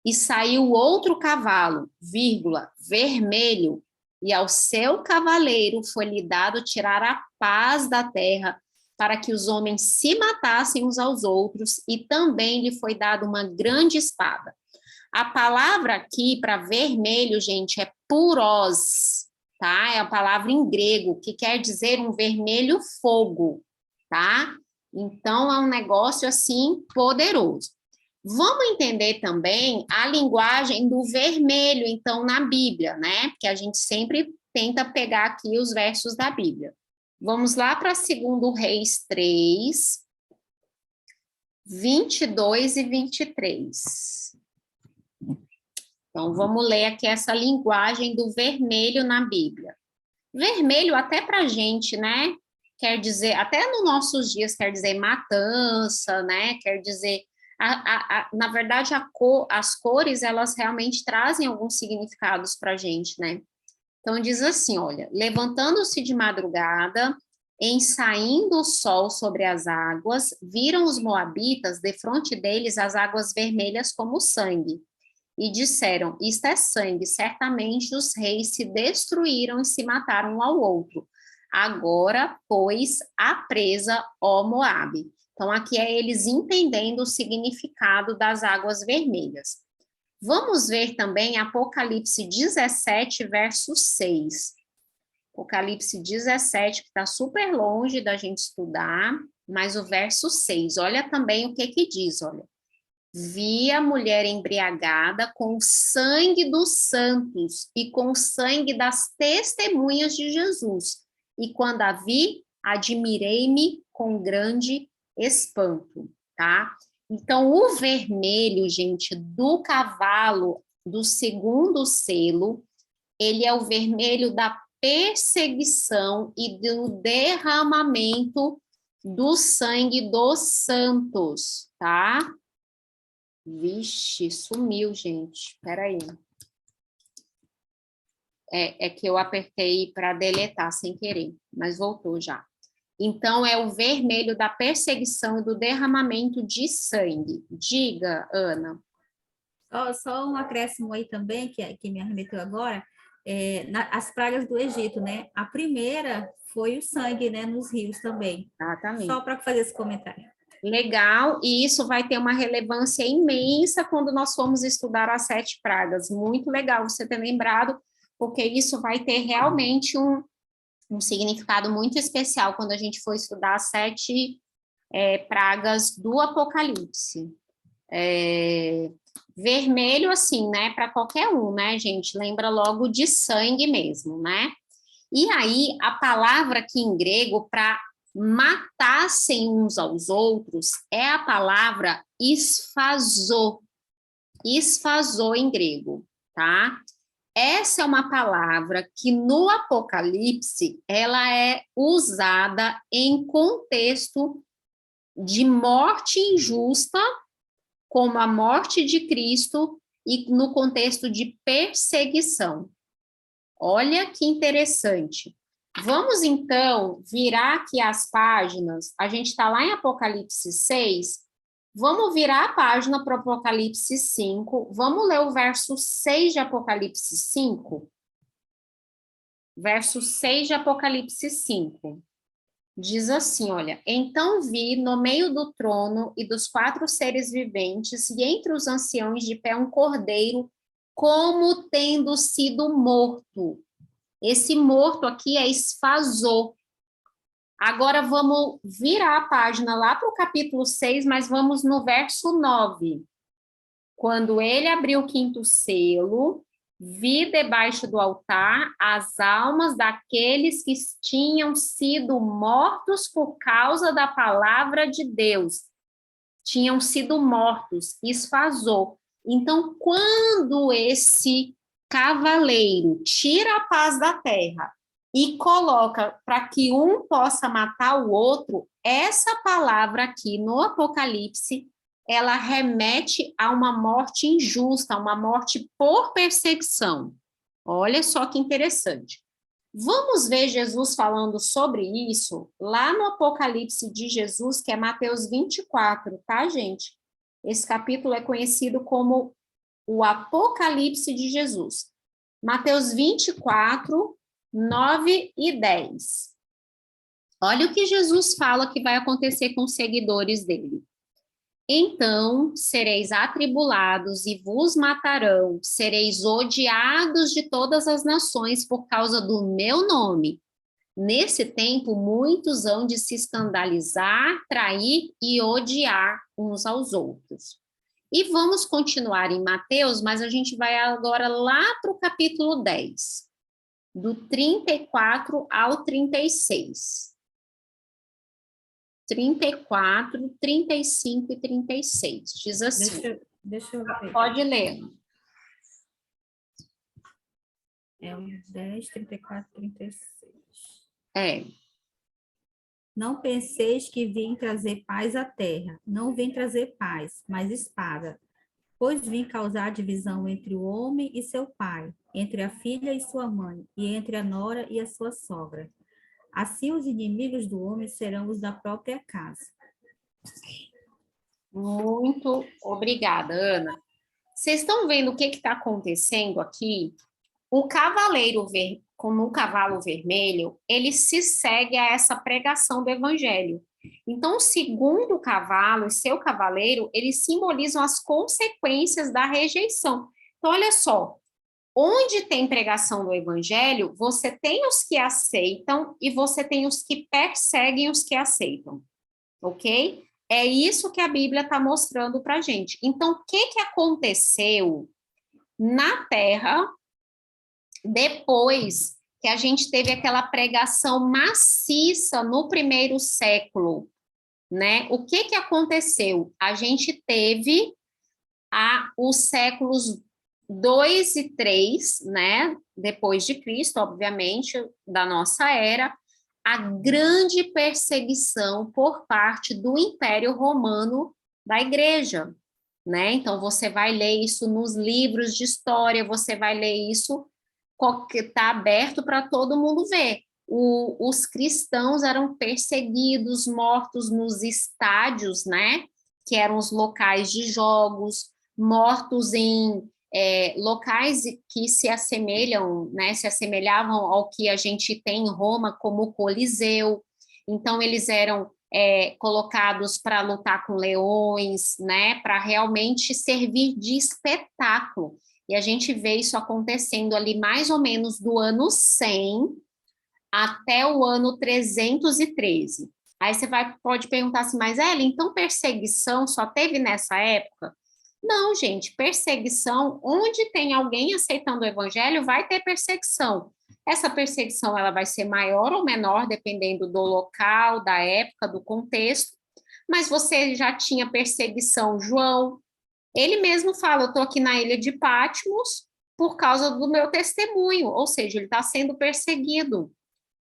e saiu outro cavalo, vírgula, vermelho, e ao seu cavaleiro foi-lhe dado tirar a paz da terra, para que os homens se matassem uns aos outros, e também lhe foi dada uma grande espada. A palavra aqui para vermelho, gente, é puros, tá? É a palavra em grego, que quer dizer um vermelho fogo, tá? Então, é um negócio, assim, poderoso. Vamos entender também a linguagem do vermelho, então, na Bíblia, né? Porque a gente sempre tenta pegar aqui os versos da Bíblia. Vamos lá para 2 Reis 3, 22 e 23. Então, vamos ler aqui essa linguagem do vermelho na Bíblia. Vermelho, até para a gente, né? Quer dizer, até nos nossos dias, quer dizer matança, né? Quer dizer, na verdade, as cores, elas realmente trazem alguns significados para a gente, né? Então, diz assim, olha, levantando-se de madrugada, em saindo o sol sobre as águas, viram os moabitas, defronte deles, as águas vermelhas como sangue. E disseram, isto é sangue, certamente os reis se destruíram e se mataram um ao outro. Agora, pois, a presa, ó Moabe. Então, aqui é eles entendendo o significado das águas vermelhas. Vamos ver também Apocalipse 17, verso 6. Apocalipse 17, que está super longe da gente estudar, mas o verso 6, olha também o que diz, olha. Vi a mulher embriagada com o sangue dos santos e com o sangue das testemunhas de Jesus. E quando a vi, admirei-me com grande espanto, tá? Então, o vermelho, gente, do cavalo do segundo selo, ele é o vermelho da perseguição e do derramamento do sangue dos santos, tá? Vixe, sumiu, gente. Espera aí. É que eu apertei para deletar sem querer, mas voltou já. Então, é o vermelho da perseguição e do derramamento de sangue. Diga, Ana. Só um acréscimo aí também, que me arremeteu agora, as pragas do Egito, né? A primeira foi o sangue, né, nos rios também. Exatamente. Só para fazer esse comentário. Legal, e isso vai ter uma relevância imensa quando nós formos estudar as 7 pragas. Muito legal você ter lembrado, porque isso vai ter realmente um significado muito especial quando a gente for estudar as 7 pragas do Apocalipse. Vermelho, assim, né, para qualquer um, né, gente? Lembra logo de sangue mesmo, né? E aí, a palavra aqui em grego para matassem uns aos outros é a palavra esfazô. Esfazô em grego, tá? Essa é uma palavra que no Apocalipse ela é usada em contexto de morte injusta, como a morte de Cristo, e no contexto de perseguição. Olha que interessante. Vamos, então, virar aqui as páginas. A gente está lá em Apocalipse 6. Vamos virar a página para o Apocalipse 5. Vamos ler o verso 6 de Apocalipse 5. Verso 6 de Apocalipse 5. Diz assim, olha, então vi no meio do trono e dos 4 seres viventes e entre os anciãos de pé um cordeiro como tendo sido morto. Esse morto aqui é esfazô. Agora vamos virar a página lá para o capítulo 6, mas vamos no verso 9. Quando ele abriu o 5º selo, vi debaixo do altar as almas daqueles que tinham sido mortos por causa da palavra de Deus. Tinham sido mortos, esfazô. Então, quando esse cavaleiro tira a paz da terra e coloca para que um possa matar o outro, essa palavra aqui no Apocalipse, ela remete a uma morte injusta, a uma morte por perseguição. Olha só que interessante. Vamos ver Jesus falando sobre isso lá no Apocalipse de Jesus, que é Mateus 24, tá, gente? Esse capítulo é conhecido como o Apocalipse de Jesus. Mateus 24, 9 e 10. Olha o que Jesus fala que vai acontecer com os seguidores dele. Então sereis atribulados e vos matarão, sereis odiados de todas as nações por causa do meu nome. Nesse tempo, muitos hão de se escandalizar, trair e odiar uns aos outros. E vamos continuar em Mateus, mas a gente vai agora lá para o capítulo 10, do 34 ao 36. 34, 35 e 36. Diz assim. Deixa eu ver. Pode ler. É o 10, 34, 36. É. Não penseis que vim trazer paz à terra. Não vim trazer paz, mas espada. Pois vim causar divisão entre o homem e seu pai, entre a filha e sua mãe, e entre a nora e a sua sogra. Assim os inimigos do homem serão os da própria casa. Muito obrigada, Ana. Vocês estão vendo o que está acontecendo aqui? O cavaleiro, como um cavalo vermelho, ele se segue a essa pregação do evangelho. Então, o segundo cavalo e seu cavaleiro, eles simbolizam as consequências da rejeição. Então, olha só, onde tem pregação do evangelho, você tem os que aceitam e você tem os que perseguem os que aceitam, ok? É isso que a Bíblia está mostrando para a gente. Então, o que aconteceu na Terra depois que a gente teve aquela pregação maciça no primeiro século, né? O que aconteceu? A gente teve os séculos 2 e 3, né? Depois de Cristo, obviamente, da nossa era, a grande perseguição por parte do Império Romano da Igreja, né? Então, você vai ler isso nos livros de história, você vai ler isso que está aberto para todo mundo ver. Os cristãos eram perseguidos, mortos nos estádios, né? Que eram os locais de jogos, mortos em locais que se assemelham, né? Se assemelhavam ao que a gente tem em Roma, como o Coliseu. Então, eles eram colocados para lutar com leões, né? Para realmente servir de espetáculo. E a gente vê isso acontecendo ali mais ou menos do ano 100 até o ano 313. Aí você pode perguntar assim, mas Ellen, então perseguição só teve nessa época? Não, gente, perseguição, onde tem alguém aceitando o evangelho, vai ter perseguição. Essa perseguição ela vai ser maior ou menor, dependendo do local, da época, do contexto, mas você já tinha perseguição, João. Ele mesmo fala, eu estou aqui na ilha de Patmos por causa do meu testemunho, ou seja, ele está sendo perseguido.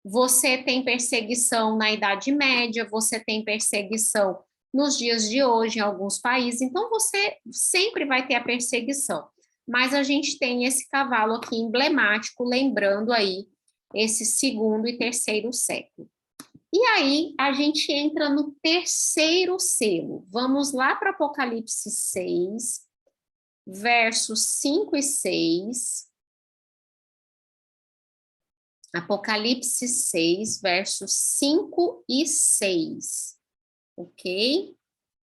Você tem perseguição na Idade Média, você tem perseguição nos dias de hoje em alguns países, então você sempre vai ter a perseguição. Mas a gente tem esse cavalo aqui emblemático, lembrando aí esse segundo e terceiro século. E aí, a gente entra no terceiro selo. Vamos lá para Apocalipse 6, versos 5 e 6. Apocalipse 6, versos 5 e 6. Ok?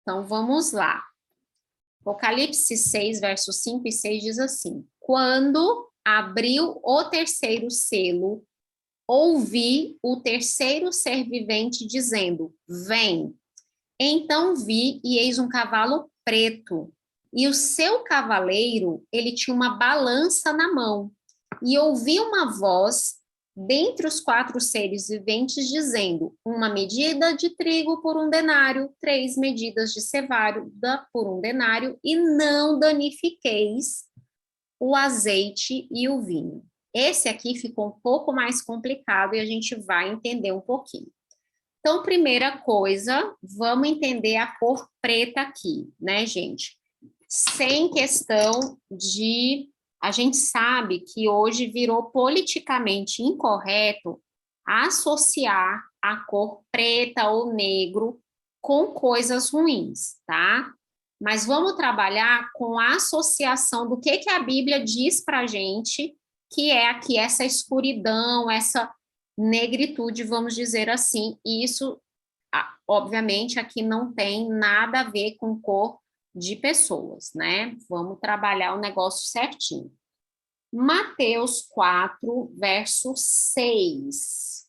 Então, vamos lá. Apocalipse 6, versos 5 e 6 diz assim: Quando abriu o terceiro selo, ouvi o terceiro ser vivente dizendo, vem. Então vi, e eis um cavalo preto, e o seu cavaleiro, ele tinha uma balança na mão, e ouvi uma voz dentre os 4 seres viventes dizendo, uma medida de trigo por 1 denário, 3 medidas de cevada por 1 denário, e não danifiqueis o azeite e o vinho. Esse aqui ficou um pouco mais complicado e a gente vai entender um pouquinho. Então, primeira coisa, vamos entender a cor preta aqui, né, gente? Sem questão de... A gente sabe que hoje virou politicamente incorreto associar a cor preta ou negro com coisas ruins, tá? Mas vamos trabalhar com a associação do que a Bíblia diz para a gente que é aqui essa escuridão, essa negritude, vamos dizer assim, e isso, obviamente, aqui não tem nada a ver com cor de pessoas, né? Vamos trabalhar o negócio certinho. Mateus 4, verso 6.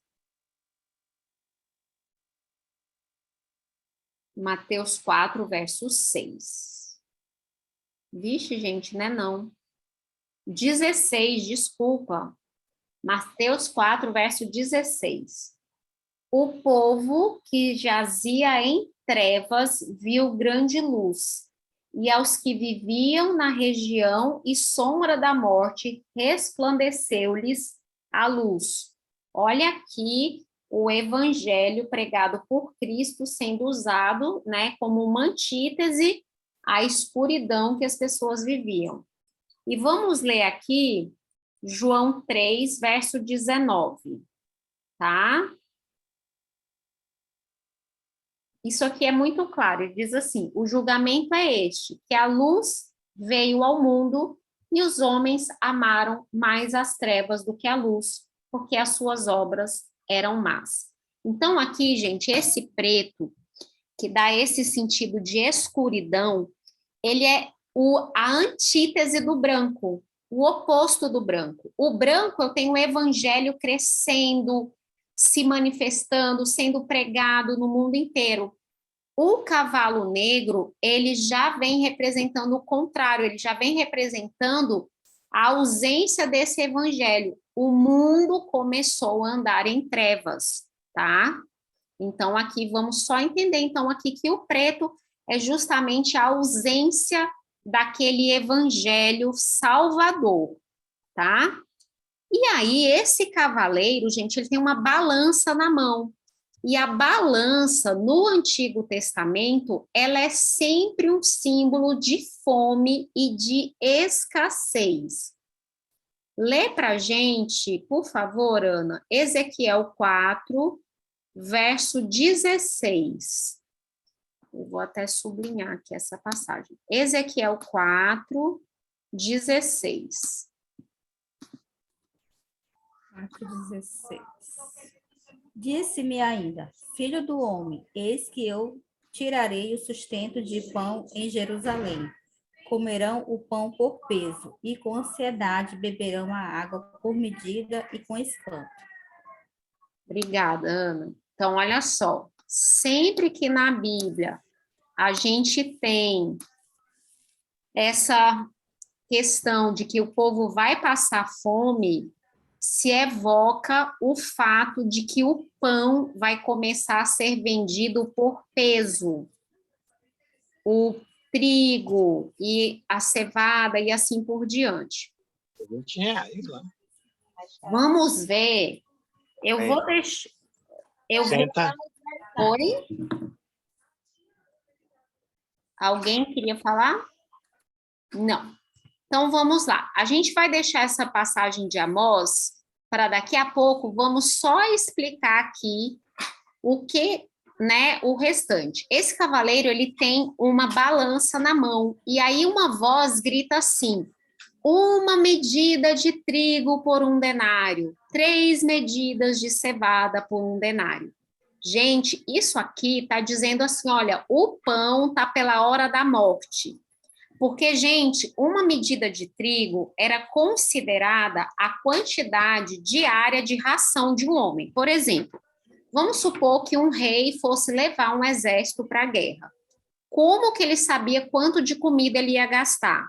Mateus 4, verso 6. Vixe, gente, né? Não. 16, desculpa. Mateus 4, verso 16. O povo que jazia em trevas viu grande luz, e aos que viviam na região e sombra da morte, resplandeceu-lhes a luz. Olha aqui o evangelho pregado por Cristo sendo usado, né, como uma antítese à escuridão que as pessoas viviam. E vamos ler aqui João 3, verso 19, tá? Isso aqui é muito claro, ele diz assim, o julgamento é este, que a luz veio ao mundo e os homens amaram mais as trevas do que a luz, porque as suas obras eram más. Então aqui, gente, esse preto, que dá esse sentido de escuridão, ele é a antítese do branco, o oposto do branco. O branco, eu tenho o evangelho crescendo, se manifestando, sendo pregado no mundo inteiro. O cavalo negro, ele já vem representando o contrário, ele já vem representando a ausência desse evangelho. O mundo começou a andar em trevas, tá? Então, aqui, vamos só entender, então, aqui que o preto é justamente a ausência daquele evangelho salvador, tá? E aí, esse cavaleiro, gente, ele tem uma balança na mão. E a balança, no Antigo Testamento, ela é sempre um símbolo de fome e de escassez. Lê para gente, por favor, Ana, Ezequiel 4, verso 16. Eu vou até sublinhar aqui essa passagem. Ezequiel 4, 16. 4:16. Disse-me ainda, filho do homem, eis que eu tirarei o sustento de pão em Jerusalém. Comerão o pão por peso, e com ansiedade beberão a água por medida e com espanto. Obrigada, Ana. Então, olha só, sempre que na Bíblia a gente tem essa questão de que o povo vai passar fome, se evoca o fato de que o pão vai começar a ser vendido por peso. O trigo e a cevada e assim por diante. R$20 lá. Vamos ver. Eu vou deixar. Senta. Oi? Alguém queria falar? Não. Então, vamos lá. A gente vai deixar essa passagem de Amós para daqui a pouco, vamos só explicar aqui o que, né, o restante. Esse cavaleiro, ele tem uma balança na mão, e aí uma voz grita assim, 1 medida de trigo por 1 denário, 3 medidas de cevada por 1 denário. Gente, isso aqui está dizendo assim, olha, o pão está pela hora da morte. Porque, gente, 1 medida de trigo era considerada a quantidade diária de ração de um homem. Por exemplo, vamos supor que um rei fosse levar um exército para a guerra. Como que ele sabia quanto de comida ele ia gastar?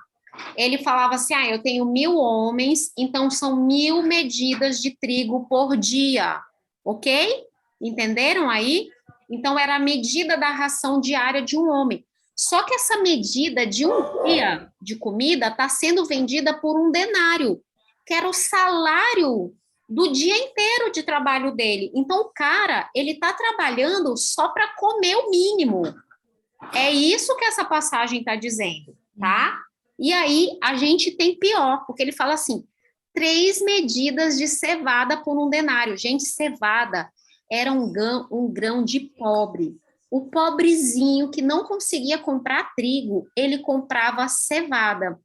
Ele falava assim, eu tenho 1.000 homens, então são 1.000 medidas de trigo por dia, ok? Entenderam aí? Então, era a medida da ração diária de um homem. Só que essa medida de um dia de comida está sendo vendida por 1 denário, que era o salário do dia inteiro de trabalho dele. Então, o cara, ele está trabalhando só para comer o mínimo. É isso que essa passagem está dizendo, tá? E aí, a gente tem pior, porque ele fala assim, 3 medidas de cevada por 1 denário. Gente, cevada era um grão de pobre. O pobrezinho que não conseguia comprar trigo, ele comprava cevada.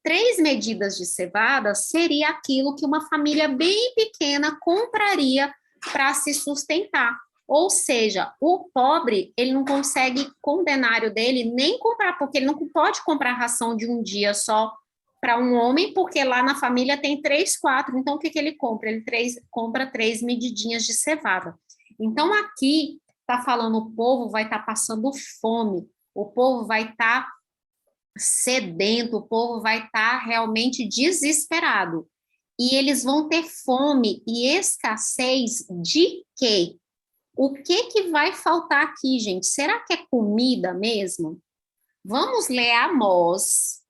3 medidas de cevada seria aquilo que uma família bem pequena compraria para se sustentar. Ou seja, o pobre, ele não consegue, com o denário dele, nem comprar, porque ele não pode comprar ração de um dia só para um homem, porque lá na família tem 3, 4. Então, o que ele compra? Ele compra 3 medidinhas de cevada. Então, aqui está falando o povo vai estar passando fome, o povo vai estar sedento, o povo vai estar realmente desesperado. E eles vão ter fome e escassez de quê? O que vai faltar aqui, gente? Será que é comida mesmo? Vamos ler Amós.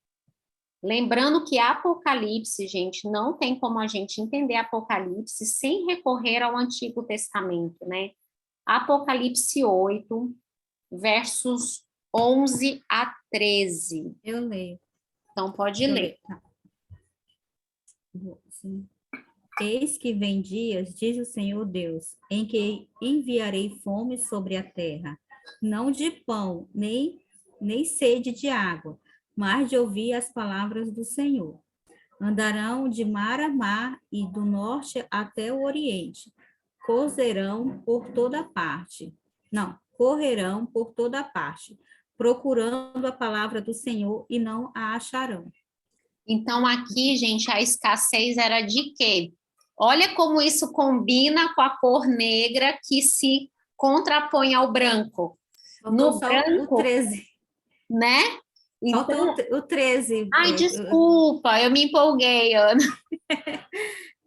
Lembrando que Apocalipse, gente, não tem como a gente entender Apocalipse sem recorrer ao Antigo Testamento, né? Apocalipse 8, versos 11 a 13. Eu leio. Então, pode ler. Tá. Sim. Eis que vem dias, diz o Senhor Deus, em que enviarei fome sobre a terra, não de pão, nem sede de água, mas de ouvir as palavras do Senhor. Andarão de mar a mar e do norte até o oriente. Correrão por toda parte. Não, correrão por toda parte, procurando a palavra do Senhor e não a acharão. Então, aqui, gente, a escassez era de quê? Olha como isso combina com a cor negra que se contrapõe ao branco. No branco, o 13. Né? Então, o 13. Ai, desculpa, eu me empolguei, Ana.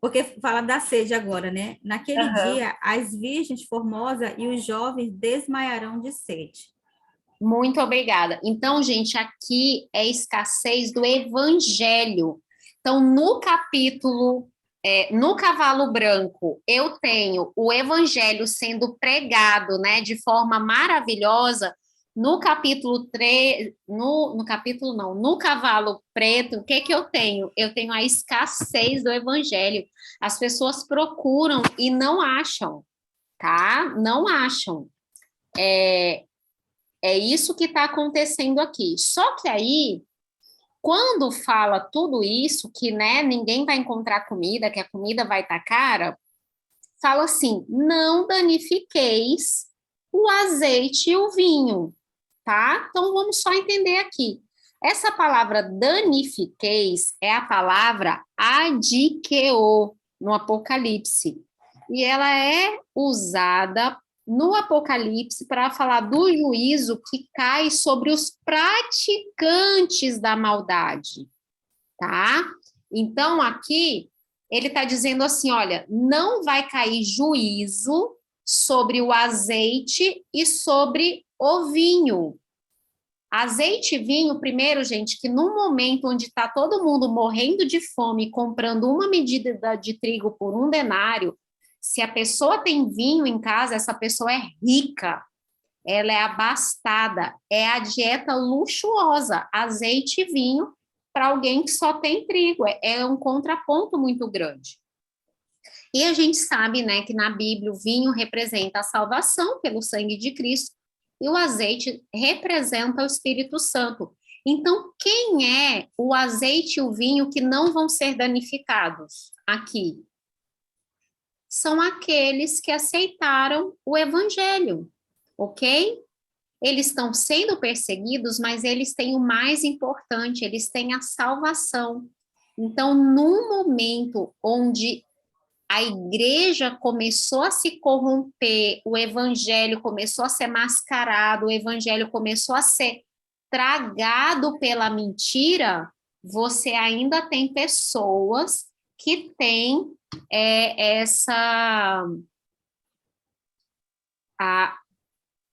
Porque fala da sede agora, né? Naquele dia, as virgens formosas e os jovens desmaiarão de sede. Muito obrigada. Então, gente, aqui é escassez do evangelho. Então, no capítulo, no cavalo branco, eu tenho o evangelho sendo pregado, né, de forma maravilhosa. No capítulo 3, no cavalo preto, o que eu tenho? Eu tenho a escassez do evangelho. As pessoas procuram e não acham, tá? Não acham. É isso que está acontecendo aqui. Só que aí, quando fala tudo isso, que né, ninguém vai encontrar comida, que a comida vai estar cara, fala assim, não danifiqueis o azeite e o vinho, tá? Então, vamos só entender aqui. Essa palavra danifiqueis é a palavra adikeo, no Apocalipse. E ela é usada no Apocalipse para falar do juízo que cai sobre os praticantes da maldade, tá? Então, aqui, ele está dizendo assim, olha, não vai cair juízo sobre o azeite e sobre o vinho. Azeite e vinho, primeiro, gente, que no momento onde está todo mundo morrendo de fome, comprando uma medida de trigo por 1 denário, se a pessoa tem vinho em casa, essa pessoa é rica, ela é abastada, é a dieta luxuosa, azeite e vinho, para alguém que só tem trigo, é um contraponto muito grande. E a gente sabe, né, que na Bíblia o vinho representa a salvação pelo sangue de Cristo, e o azeite representa o Espírito Santo. Então, quem é o azeite e o vinho que não vão ser danificados aqui? São aqueles que aceitaram o evangelho, ok? Eles estão sendo perseguidos, mas eles têm o mais importante, eles têm a salvação. Então, num momento onde a igreja começou a se corromper, o evangelho começou a ser mascarado, o evangelho começou a ser tragado pela mentira, você ainda tem pessoas que têm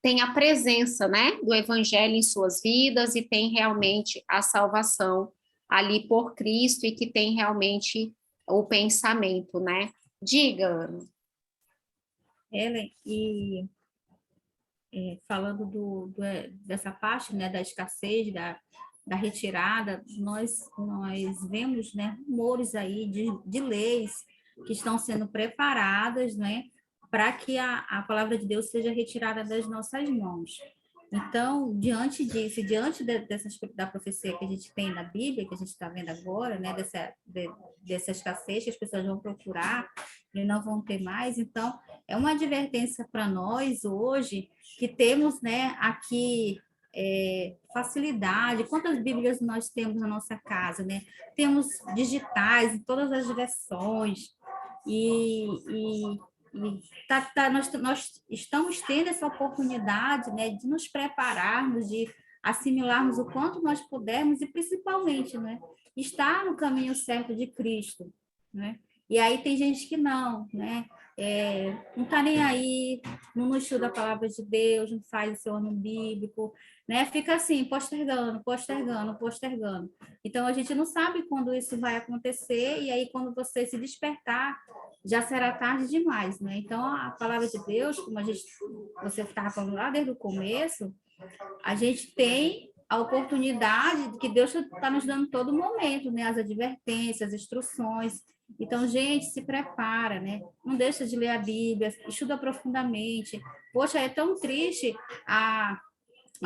tem a presença, né, do evangelho em suas vidas e tem realmente a salvação ali por Cristo e que tem realmente o pensamento, né? Diga, Ana. Ellen, e falando dessa parte, né, da escassez, da retirada, nós vemos, né, rumores aí de leis que estão sendo preparadas, né, para que a palavra de Deus seja retirada das nossas mãos. Então, diante disso, da profecia que a gente tem na Bíblia, que a gente está vendo agora, né, dessa escassez que as pessoas vão procurar e não vão ter mais, então, é uma advertência para nós hoje que temos, né, aqui facilidade. Quantas Bíblias nós temos na nossa casa, né? Temos digitais em todas as versões e nós estamos tendo essa oportunidade, né, de nos prepararmos, de assimilarmos o quanto nós pudermos e principalmente, né, estar no caminho certo de Cristo, né? E aí tem gente que não, né? Não está nem aí, não estuda a palavra de Deus, não faz o seu ano bíblico, né? Fica assim, postergando, postergando, postergando. Então, a gente não sabe quando isso vai acontecer, e aí, quando você se despertar, já será tarde demais, né? Então, a palavra de Deus, como você estava falando lá desde o começo, a gente tem a oportunidade que Deus está nos dando todo momento, né? As advertências, as instruções. Então, gente, se prepara, né? Não deixa de ler a Bíblia, estuda profundamente. Poxa, é tão triste a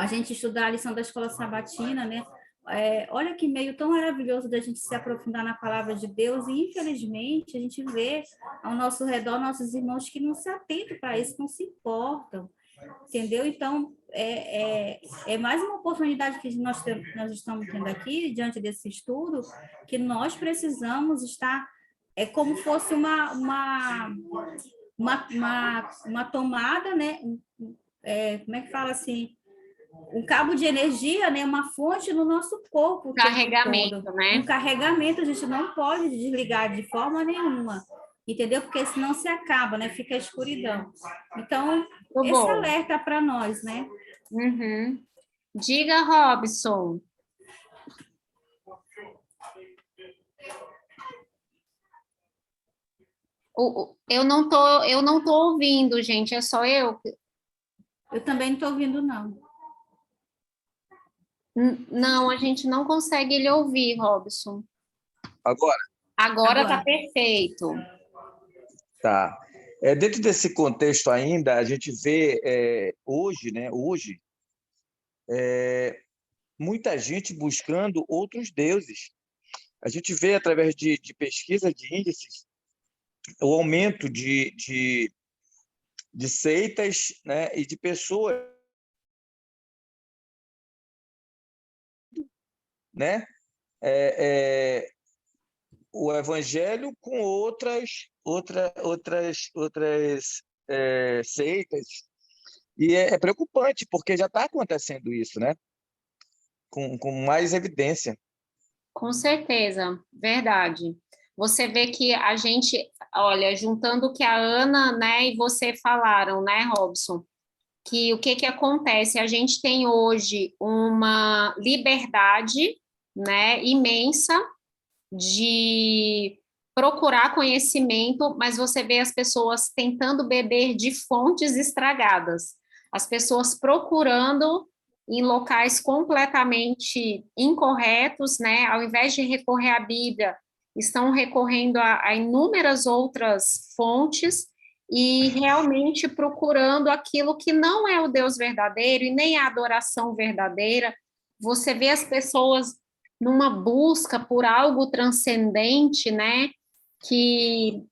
gente estudar a lição da escola sabatina, né? Olha que meio tão maravilhoso da gente se aprofundar na palavra de Deus, e infelizmente a gente vê ao nosso redor nossos irmãos que não se atentam para isso, não se importam, entendeu? Então, é mais uma oportunidade que nós estamos tendo aqui, diante desse estudo, que nós precisamos estar, como fosse uma tomada, né? Como é que fala assim? Um cabo de energia, né? Uma fonte no nosso corpo. Carregamento, né? Um carregamento, a gente não pode desligar de forma nenhuma, entendeu? Porque senão se acaba, né? Fica a escuridão. Então, Muito esse bom. alerta para nós, né? Uhum. Diga, Robson. Eu não tô ouvindo, gente, é só eu? Eu também não estou ouvindo, não. Não, a gente não consegue lhe ouvir, Robson. Agora Está perfeito. tá. Dentro desse contexto ainda, a gente vê hoje, né? Hoje, muita gente buscando outros deuses. A gente vê através de pesquisa de índices o aumento de seitas, né? E de pessoas, né? O evangelho com outras seitas. E é preocupante, porque já está acontecendo isso, né? Com mais evidência. Com certeza, verdade. Você vê que a gente, olha, juntando o que a Ana, né, e você falaram, né, Robson, que o que acontece? A gente tem hoje uma liberdade, né, imensa de procurar conhecimento, mas você vê as pessoas tentando beber de fontes estragadas, as pessoas procurando em locais completamente incorretos, né? Ao invés de recorrer à Bíblia, estão recorrendo a inúmeras outras fontes e realmente procurando aquilo que não é o Deus verdadeiro e nem a adoração verdadeira. Você vê as pessoas numa busca por algo transcendente, né, que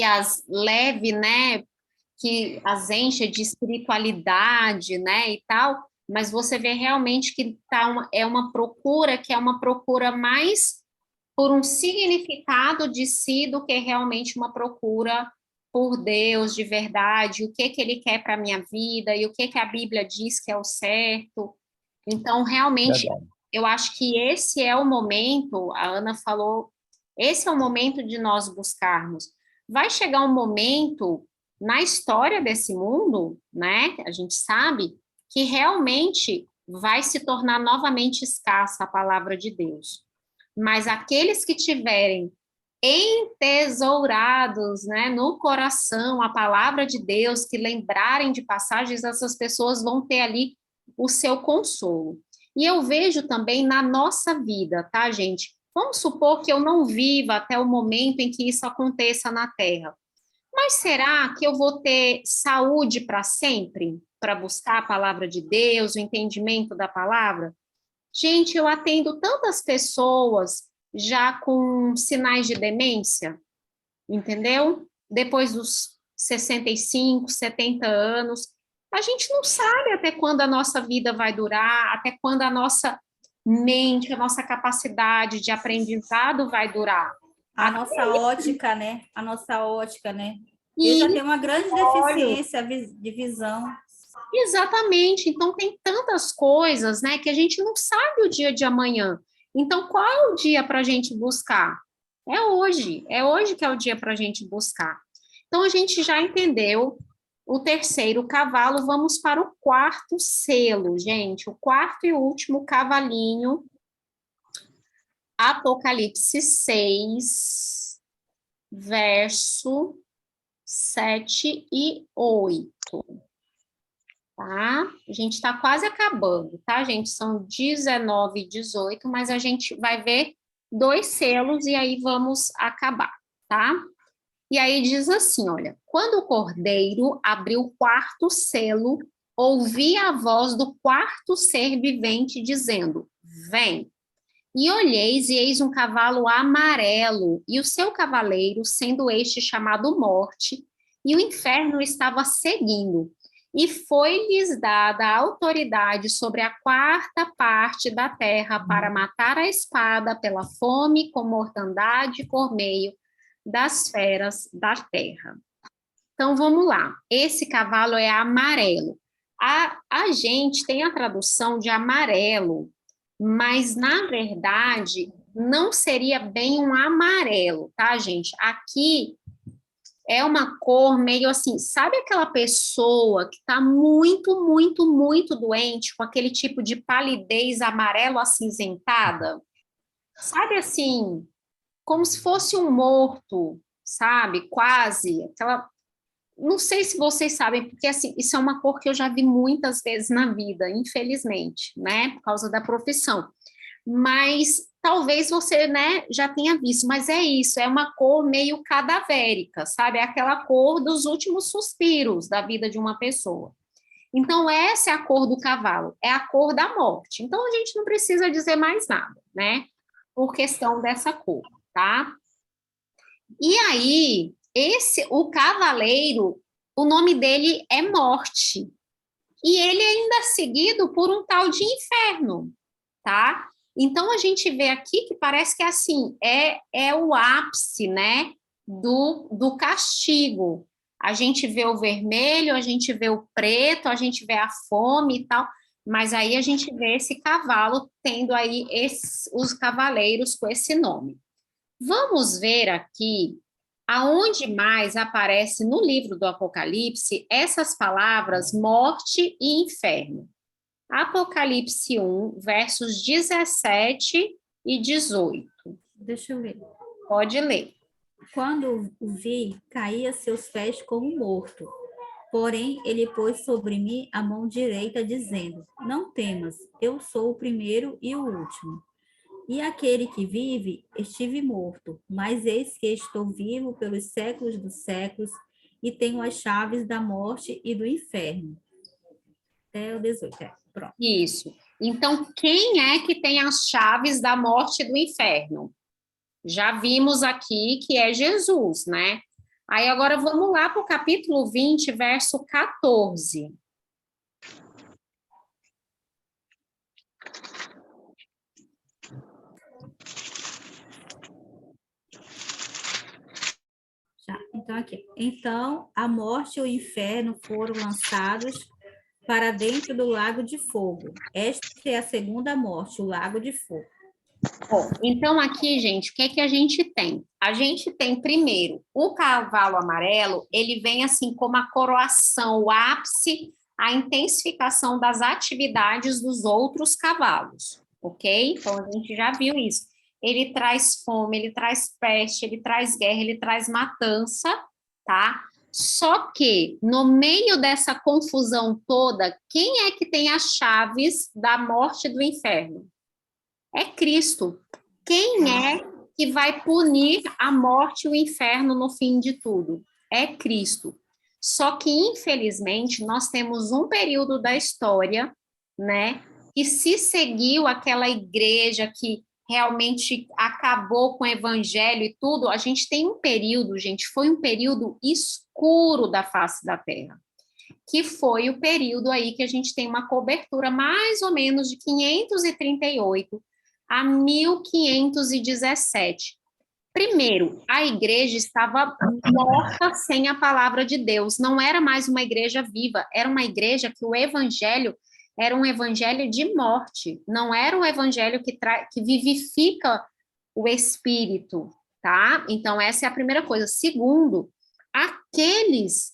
as leve, né, que as encha de espiritualidade, né, e tal, mas você vê realmente que é uma procura que é uma procura mais por um significado de si do que realmente uma procura por Deus de verdade, o que ele quer para a minha vida e o que a Bíblia diz que é o certo. Então, realmente, eu acho que esse é o momento, a Ana falou, esse é o momento de nós buscarmos. Vai chegar um momento na história desse mundo, né, a gente sabe, que realmente vai se tornar novamente escassa a palavra de Deus. Mas aqueles que tiverem entesourados, né, no coração a palavra de Deus, que lembrarem de passagens, essas pessoas vão ter ali o seu consolo. E eu vejo também na nossa vida, tá, gente? Vamos supor que eu não viva até o momento em que isso aconteça na Terra. Mas será que eu vou ter saúde para sempre? para buscar a palavra de Deus, o entendimento da palavra? Gente, eu atendo tantas pessoas já com sinais de demência, entendeu? Depois dos 65, 70 anos. A gente não sabe até quando a nossa vida vai durar, até quando a nossa mente, a nossa capacidade de aprendizado vai durar. A nossa ótica, né? A nossa ótica, né? Eu E já tenho uma grande deficiência de visão. exatamente, então tem tantas coisas, né, que a gente não sabe o dia de amanhã. Então, qual é o dia para a gente buscar? É hoje que é o dia para a gente buscar. Então, a gente já entendeu o terceiro cavalo, vamos para o quarto selo, gente, o quarto e último cavalinho, Apocalipse 6, verso 7 e 8. Tá? A gente está quase acabando, tá, gente? São 19 e 18, mas a gente vai ver 2 selos e aí vamos acabar, tá? E aí diz assim, olha, quando o cordeiro abriu o quarto selo, ouvi a voz do quarto ser vivente dizendo, vem. E olheis e eis um cavalo amarelo, e o seu cavaleiro, sendo este chamado Morte, e o inferno estava seguindo. E foi-lhes dada a autoridade sobre a quarta parte da terra para matar a espada pela fome, com mortandade, por meio das feras da terra. Então, vamos lá. Esse cavalo é amarelo. A gente tem a tradução de amarelo, mas, na verdade, não seria bem um amarelo, tá, gente? Aqui é uma cor meio assim, sabe aquela pessoa que está muito, muito, muito doente, com aquele tipo de palidez amarelo acinzentada? Sabe assim, como se fosse um morto, sabe? Quase, aquela... Não sei se vocês sabem, porque assim, isso é uma cor que eu já vi muitas vezes na vida, infelizmente, né? Por causa da profissão. Mas talvez você, né, já tenha visto, mas é isso, é uma cor meio cadavérica, sabe? É aquela cor dos últimos suspiros da vida de uma pessoa. Então, essa é a cor do cavalo, é a cor da morte. Então, a gente não precisa dizer mais nada, né? Por questão dessa cor, tá? E aí, o cavaleiro, o nome dele é Morte. E ele ainda é seguido por um tal de inferno, tá? Então, a gente vê aqui que parece que, assim, é o ápice, né, do castigo. A gente vê o vermelho, a gente vê o preto, a gente vê a fome e tal, mas aí a gente vê esse cavalo tendo aí os cavaleiros com esse nome. Vamos ver aqui aonde mais aparece no livro do Apocalipse essas palavras morte e inferno. Apocalipse 1, versos 17 e 18. Deixa eu ver. Pode ler. Quando o vi, caí a seus pés como morto. Porém, ele pôs sobre mim a mão direita, dizendo, não temas, eu sou o primeiro e o último. E aquele que vive, estive morto, mas eis que estou vivo pelos séculos dos séculos e tenho as chaves da morte e do inferno. Até o 18, pronto. Isso. Então, quem é que tem as chaves da morte e do inferno? Já vimos aqui que é Jesus, né? Aí agora vamos lá para o capítulo 20, verso 14. Então, aqui. Então, a morte e o inferno foram lançados para dentro do lago de fogo. Esta é a segunda morte, o lago de fogo. Bom, então aqui, gente, o que é que a gente tem? A gente tem, primeiro, o cavalo amarelo, ele vem assim como a coroação, o ápice, a intensificação das atividades dos outros cavalos, ok? Então, a gente já viu isso. Ele traz fome, ele traz peste, ele traz guerra, ele traz matança, tá? Só que, no meio dessa confusão toda, quem é que tem as chaves da morte e do inferno? É Cristo. Quem é que vai punir a morte e o inferno no fim de tudo? É Cristo. Só que, infelizmente, nós temos um período da história, né, que se seguiu aquela igreja que realmente acabou com o evangelho e tudo, a gente tem um período, gente, foi um período escuro da face da terra, que foi o período aí que a gente tem uma cobertura mais ou menos de 538 a 1517. Primeiro, a igreja estava morta sem a palavra de Deus, não era mais uma igreja viva, era uma igreja que o evangelho era um evangelho de morte, não era um evangelho que vivifica o espírito, tá? Então, essa é a primeira coisa. Segundo, aqueles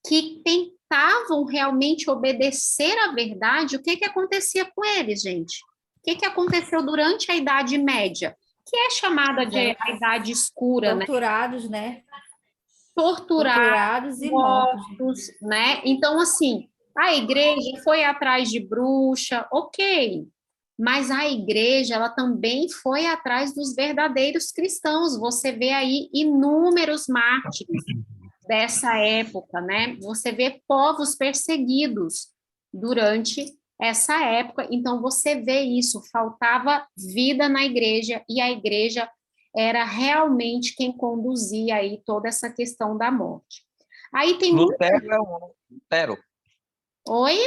que tentavam realmente obedecer à verdade, o que acontecia com eles, gente? O que aconteceu durante a Idade Média? Que é chamada de a Idade Escura, torturados, né? Torturados E mortos. né? Então, assim, a igreja foi atrás de bruxa, ok, mas a igreja, ela também foi atrás dos verdadeiros cristãos. Você vê aí inúmeros mártires dessa época, né? Você vê povos perseguidos durante essa época. Então, você vê isso, faltava vida na igreja e a igreja era realmente quem conduzia aí toda essa questão da morte. Aí tem Lutero é um... Lutero. Oi?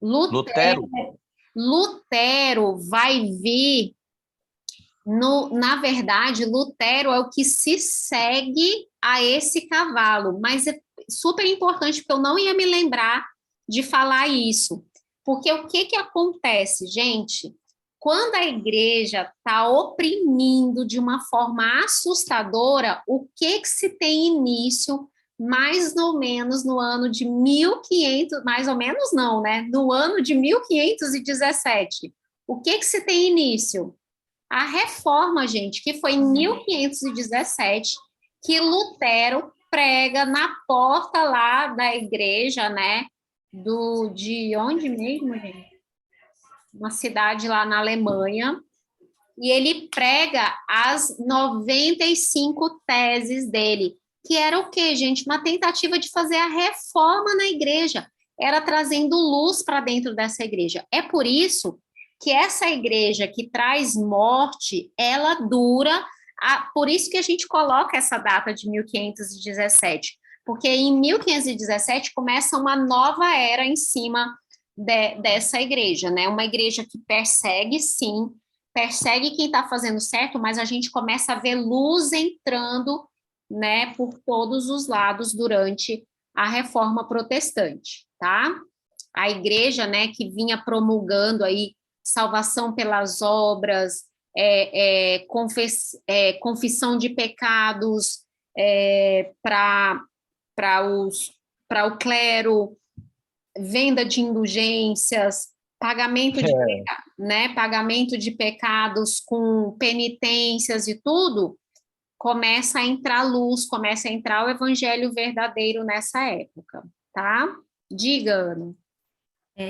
Lutero. Lutero vai vir na verdade, Lutero é o que se segue a esse cavalo, mas é super importante, porque eu não ia me lembrar de falar isso. Porque o que acontece, gente? Quando a igreja está oprimindo de uma forma assustadora, o que se tem início, mais ou menos no ano de 1500, mais ou menos não, né? No ano de 1517. O que se tem início? A reforma, gente, que foi em 1517, que Lutero prega na porta lá da igreja, né? De onde mesmo, gente? Uma cidade lá na Alemanha. E ele prega as 95 teses dele, que era o quê, gente? Uma tentativa de fazer a reforma na igreja. Era trazendo luz para dentro dessa igreja. É por isso que essa igreja que traz morte, ela dura, por isso que a gente coloca essa data de 1517, porque em 1517 começa uma nova era em cima dessa igreja, né? Uma igreja que persegue, sim, persegue quem está fazendo certo, mas a gente começa a ver luz entrando, né, por todos os lados durante a reforma protestante, tá? A igreja, né, que vinha promulgando aí salvação pelas obras, confissão de pecados para o clero, venda de indulgências, pagamento de pecados com penitências e tudo, começa a entrar luz, começa a entrar o evangelho verdadeiro nessa época, tá? Diga, Ana.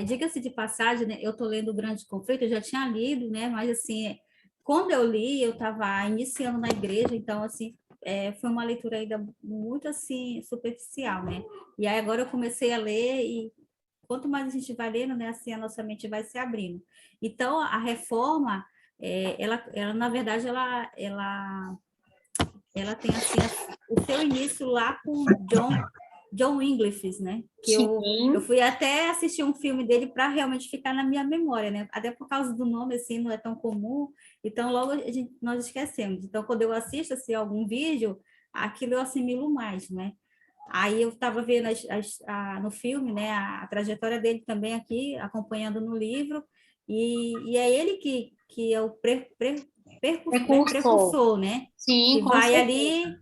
Diga-se de passagem, né, eu estou lendo O Grande Conflito, eu já tinha lido, né, mas assim, quando eu li, eu estava iniciando na igreja, então assim, foi uma leitura ainda muito assim superficial, né? E aí agora eu comecei a ler e quanto mais a gente vai lendo, né, assim a nossa mente vai se abrindo. Então a reforma, ela na verdade ela tem assim o seu início lá com John Wycliffe, né? Que eu fui até assistir um filme dele para realmente ficar na minha memória, né? Até por causa do nome, assim, não é tão comum, então logo nós esquecemos. Então, quando eu assisto assim, algum vídeo, aquilo eu assimilo mais, né? Aí eu estava vendo no filme, né, a trajetória dele também aqui, acompanhando no livro, e é ele que é o precursor, né? Sim, que vai ali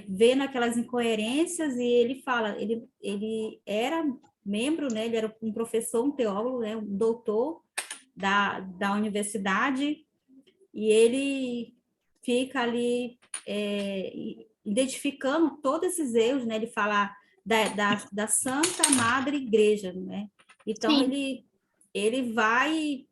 vendo aquelas incoerências e ele fala, ele era membro, né? Ele era um professor, um teólogo, né? Um doutor da universidade e ele fica ali identificando todos esses erros, né? Ele fala da Santa Madre Igreja, né? Então, ele vai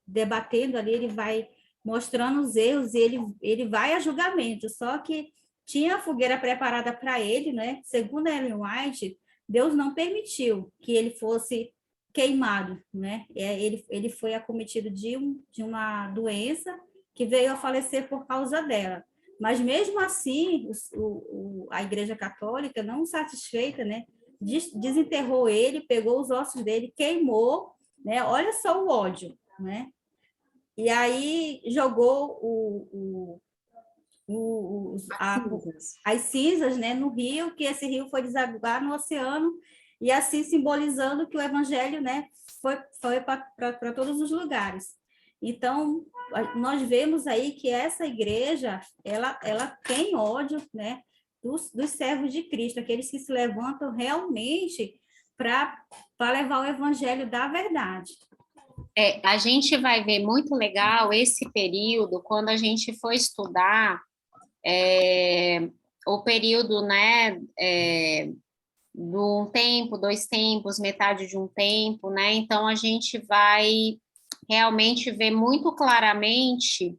debatendo ali, ele vai mostrando os erros e ele vai a julgamento, só que tinha a fogueira preparada para ele, né? Segundo Ellen White, Deus não permitiu que ele fosse queimado, né? Ele foi acometido de uma doença que veio a falecer por causa dela. Mas mesmo assim, a Igreja Católica, não satisfeita, né? Desenterrou ele, pegou os ossos dele, queimou, né? Olha só o ódio, né? E aí jogou as cinzas, né, no rio, que esse rio foi desaguar no oceano, e assim simbolizando que o evangelho, né, foi para todos os lugares. Então, nós vemos aí que essa igreja, ela tem ódio, né, dos servos de Cristo, aqueles que se levantam realmente para levar o evangelho da verdade. A gente vai ver muito legal esse período quando a gente for estudar o período, né, de um tempo, 2 tempos, metade de um tempo, né? Então a gente vai realmente ver muito claramente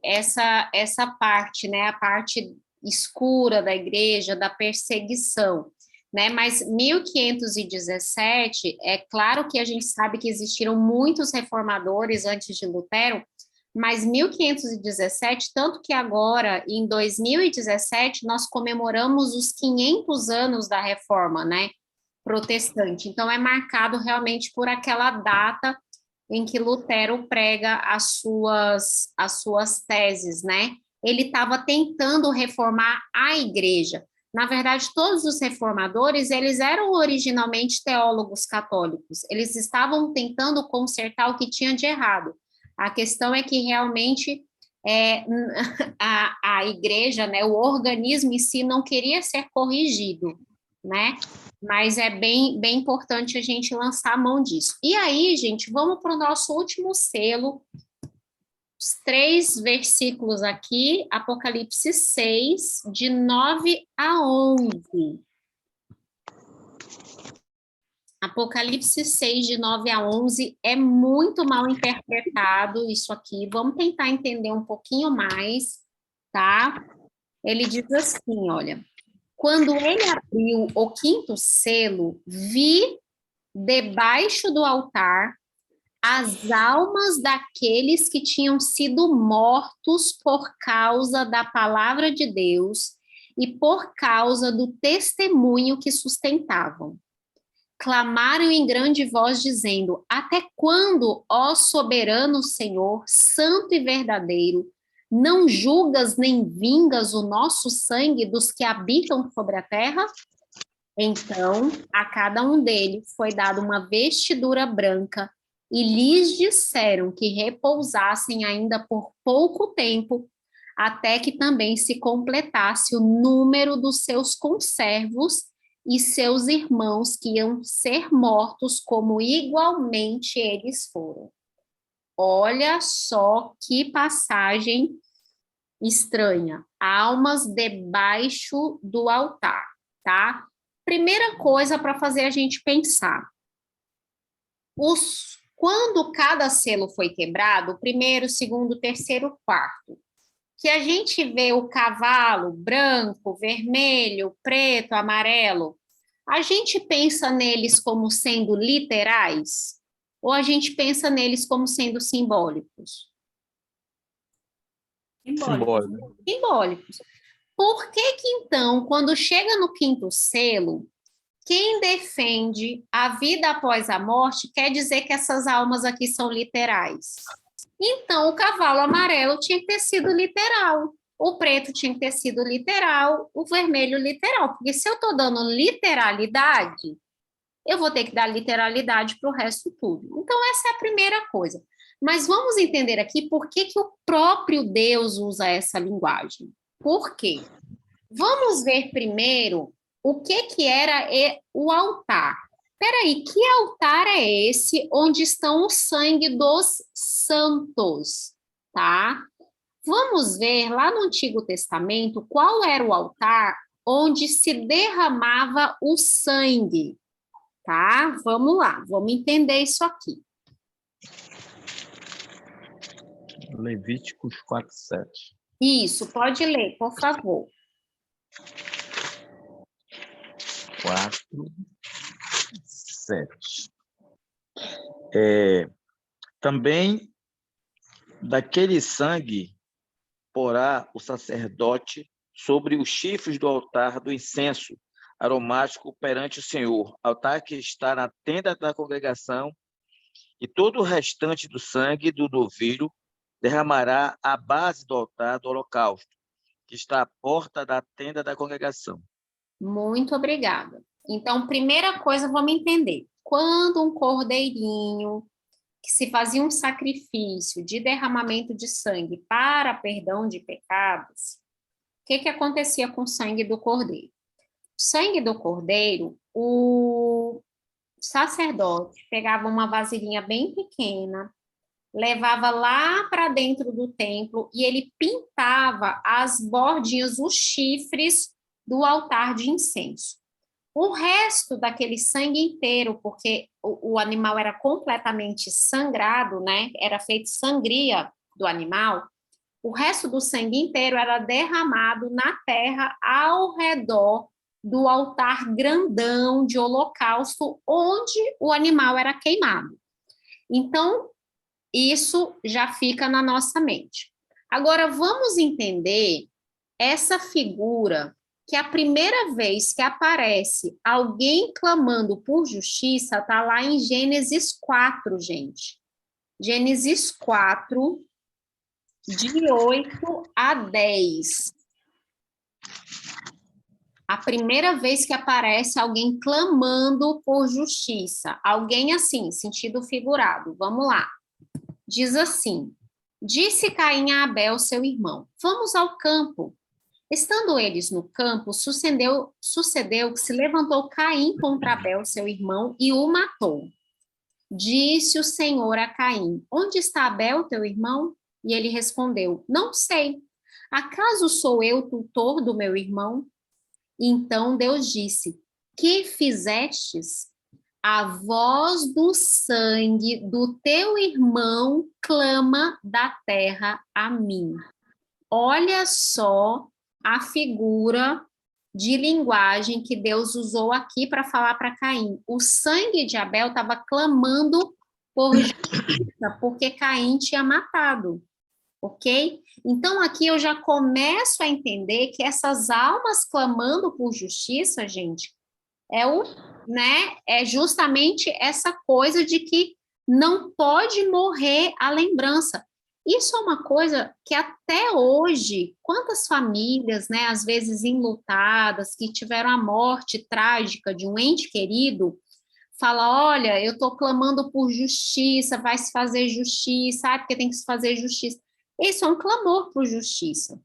essa parte, né? A parte escura da igreja, da perseguição, né? Mas 1517, é claro que a gente sabe que existiram muitos reformadores antes de Lutero, mas 1517, tanto que agora, em 2017, nós comemoramos os 500 anos da Reforma, né, protestante. Então, é marcado realmente por aquela data em que Lutero prega as suas teses, né? Ele estava tentando reformar a igreja. Na verdade, todos os reformadores, eles eram originalmente teólogos católicos. Eles estavam tentando consertar o que tinha de errado. A questão é que realmente a igreja, né, o organismo em si não queria ser corrigido, né? Mas é bem importante a gente lançar a mão disso. E aí, gente, vamos para o nosso último selo, os 3 versículos aqui, Apocalipse 6, de 9 a 11. Apocalipse 6, de 9 a 11, é muito mal interpretado isso aqui. Vamos tentar entender um pouquinho mais, tá? Ele diz assim, olha: quando ele abriu o 5º selo, vi debaixo do altar as almas daqueles que tinham sido mortos por causa da palavra de Deus e por causa do testemunho que sustentavam. Clamaram em grande voz, dizendo: até quando, ó soberano Senhor, santo e verdadeiro, não julgas nem vingas o nosso sangue dos que habitam sobre a terra? Então, a cada um deles foi dada uma vestidura branca, e lhes disseram que repousassem ainda por pouco tempo, até que também se completasse o número dos seus conservos e seus irmãos que iam ser mortos, como igualmente eles foram. Olha só que passagem estranha. Almas debaixo do altar, tá? Primeira coisa para fazer a gente pensar. Quando cada selo foi quebrado, o 1º, 2º, 3º, 4º, que a gente vê o cavalo branco, vermelho, preto, amarelo, a gente pensa neles como sendo literais ou a gente pensa neles como sendo simbólicos? Simbólicos. Por que então, quando chega no 5º selo, quem defende a vida após a morte quer dizer que essas almas aqui são literais? Então, o cavalo amarelo tinha que ter sido literal, o preto tinha que ter sido literal, o vermelho literal, porque se eu estou dando literalidade, eu vou ter que dar literalidade para o resto tudo. Então, essa é a primeira coisa. Mas vamos entender aqui por que o próprio Deus usa essa linguagem. Por quê? Vamos ver primeiro o que era o altar. Peraí, que altar é esse onde estão o sangue dos santos, tá? Vamos ver lá no Antigo Testamento qual era o altar onde se derramava o sangue, tá? Vamos lá, vamos entender isso aqui. Levíticos 4:7. Isso, pode ler, por favor. 4, 7. Também daquele sangue porá o sacerdote sobre os chifres do altar do incenso aromático perante o Senhor, altar que está na tenda da congregação, e todo o restante do sangue do novilho derramará à base do altar do holocausto, que está à porta da tenda da congregação. Muito obrigada. Então, primeira coisa, vamos entender. Quando um cordeirinho, que se fazia um sacrifício de derramamento de sangue para perdão de pecados, o que acontecia com o sangue do cordeiro? O sangue do cordeiro, o sacerdote pegava uma vasilhinha bem pequena, levava lá para dentro do templo e ele pintava as bordinhas, os chifres do altar de incenso. O resto daquele sangue inteiro, porque o animal era completamente sangrado, né? Era feito sangria do animal, o resto do sangue inteiro era derramado na terra ao redor do altar grandão de holocausto, onde o animal era queimado. Então, isso já fica na nossa mente. Agora, vamos entender essa figura, que a primeira vez que aparece alguém clamando por justiça está lá em Gênesis 4, gente. Gênesis 4, de 8 a 10. A primeira vez que aparece alguém clamando por justiça. Alguém assim, sentido figurado. Vamos lá. Diz assim: disse Caim a Abel, seu irmão, vamos ao campo. Estando eles no campo, sucedeu que se levantou Caim contra Abel, seu irmão, e o matou. Disse o Senhor a Caim: onde está Abel, teu irmão? E ele respondeu: não sei. Acaso sou eu tutor do meu irmão? Então Deus disse: que fizestes? A voz do sangue do teu irmão clama da terra a mim. Olha só a figura de linguagem que Deus usou aqui para falar para Caim. O sangue de Abel estava clamando por justiça, porque Caim tinha matado, ok? Então, aqui eu já começo a entender que essas almas clamando por justiça, gente, é justamente essa coisa de que não pode morrer a lembrança. Isso é uma coisa que até hoje, quantas famílias, né, às vezes enlutadas, que tiveram a morte trágica de um ente querido, fala, olha, eu estou clamando por justiça, vai se fazer justiça, porque tem que se fazer justiça. Isso é um clamor por justiça.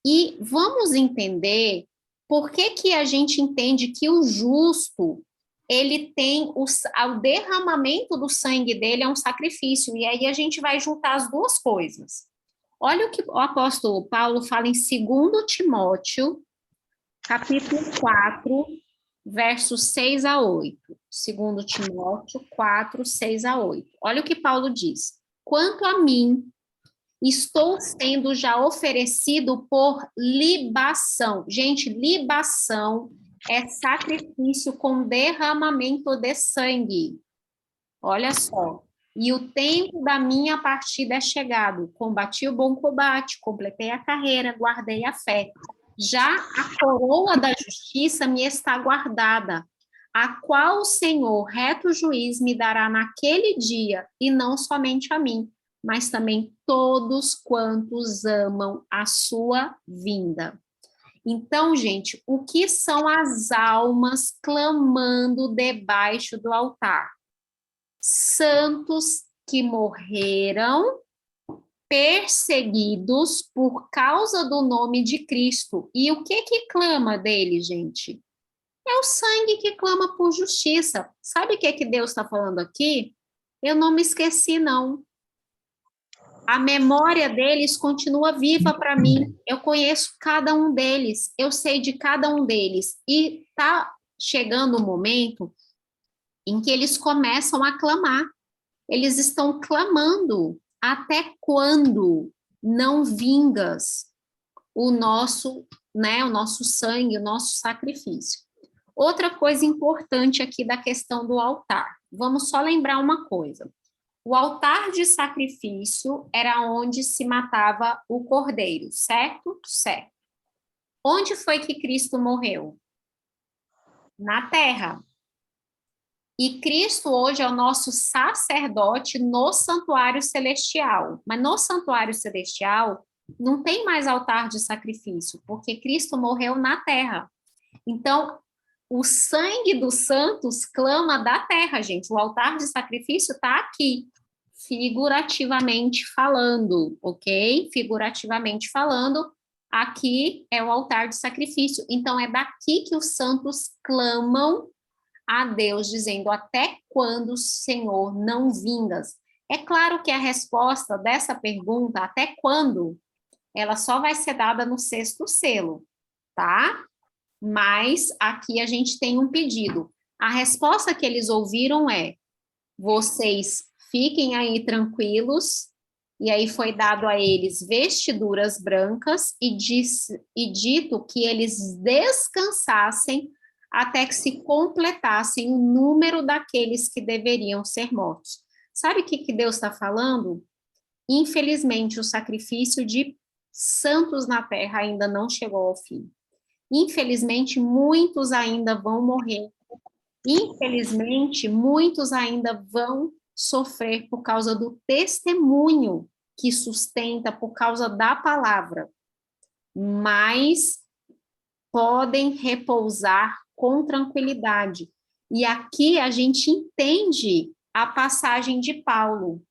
E vamos entender por que a gente entende que o justo, ele tem o derramamento do sangue dele é um sacrifício, e aí a gente vai juntar as duas coisas. Olha o que o apóstolo Paulo fala em 2 Timóteo, capítulo 4, versos 6 a 8. 2 Timóteo 4, 6 a 8. Olha o que Paulo diz. Quanto a mim, estou sendo já oferecido por libação. Gente, libação é sacrifício com derramamento de sangue. Olha só. E o tempo da minha partida é chegado. Combati o bom combate, completei a carreira, guardei a fé. Já a coroa da justiça me está guardada, a qual o Senhor, reto juiz, me dará naquele dia, e não somente a mim, mas também todos quantos amam a sua vinda. Então, gente, o que são as almas clamando debaixo do altar? Santos que morreram perseguidos por causa do nome de Cristo. E o que clama dele, gente? É o sangue que clama por justiça. Sabe o que Deus está falando aqui? Eu não me esqueci, não. A memória deles continua viva para mim. Eu conheço cada um deles. Eu sei de cada um deles. E está chegando o momento em que eles começam a clamar. Eles estão clamando. Até quando não vingas? o nosso, né, o nosso sangue, o nosso sacrifício. Outra coisa importante aqui da questão do altar. Vamos só lembrar uma coisa. O altar de sacrifício era onde se matava o cordeiro, certo? Certo. Onde foi que Cristo morreu? Na terra. E Cristo hoje é o nosso sacerdote no santuário celestial. Mas no santuário celestial não tem mais altar de sacrifício, porque Cristo morreu na terra. Então, o sangue dos santos clama da terra, gente. O altar de sacrifício está aqui, figurativamente falando, ok? Figurativamente falando, aqui é o altar de sacrifício. Então, é daqui que os santos clamam a Deus, dizendo: até quando, Senhor, não vingas? É claro que a resposta dessa pergunta, até quando, ela só vai ser dada no sexto selo, tá? Mas aqui a gente tem um pedido. A resposta que eles ouviram é: vocês fiquem aí tranquilos. E aí foi dado a eles vestiduras brancas e dito que eles descansassem até que se completassem o número daqueles que deveriam ser mortos. Sabe o que Deus está falando? Infelizmente, o sacrifício de santos na terra ainda não chegou ao fim. Infelizmente, muitos ainda vão morrer. Infelizmente, muitos ainda vão sofrer por causa do testemunho que sustenta, por causa da palavra. Mas podem repousar com tranquilidade. E aqui a gente entende a passagem de Paulo.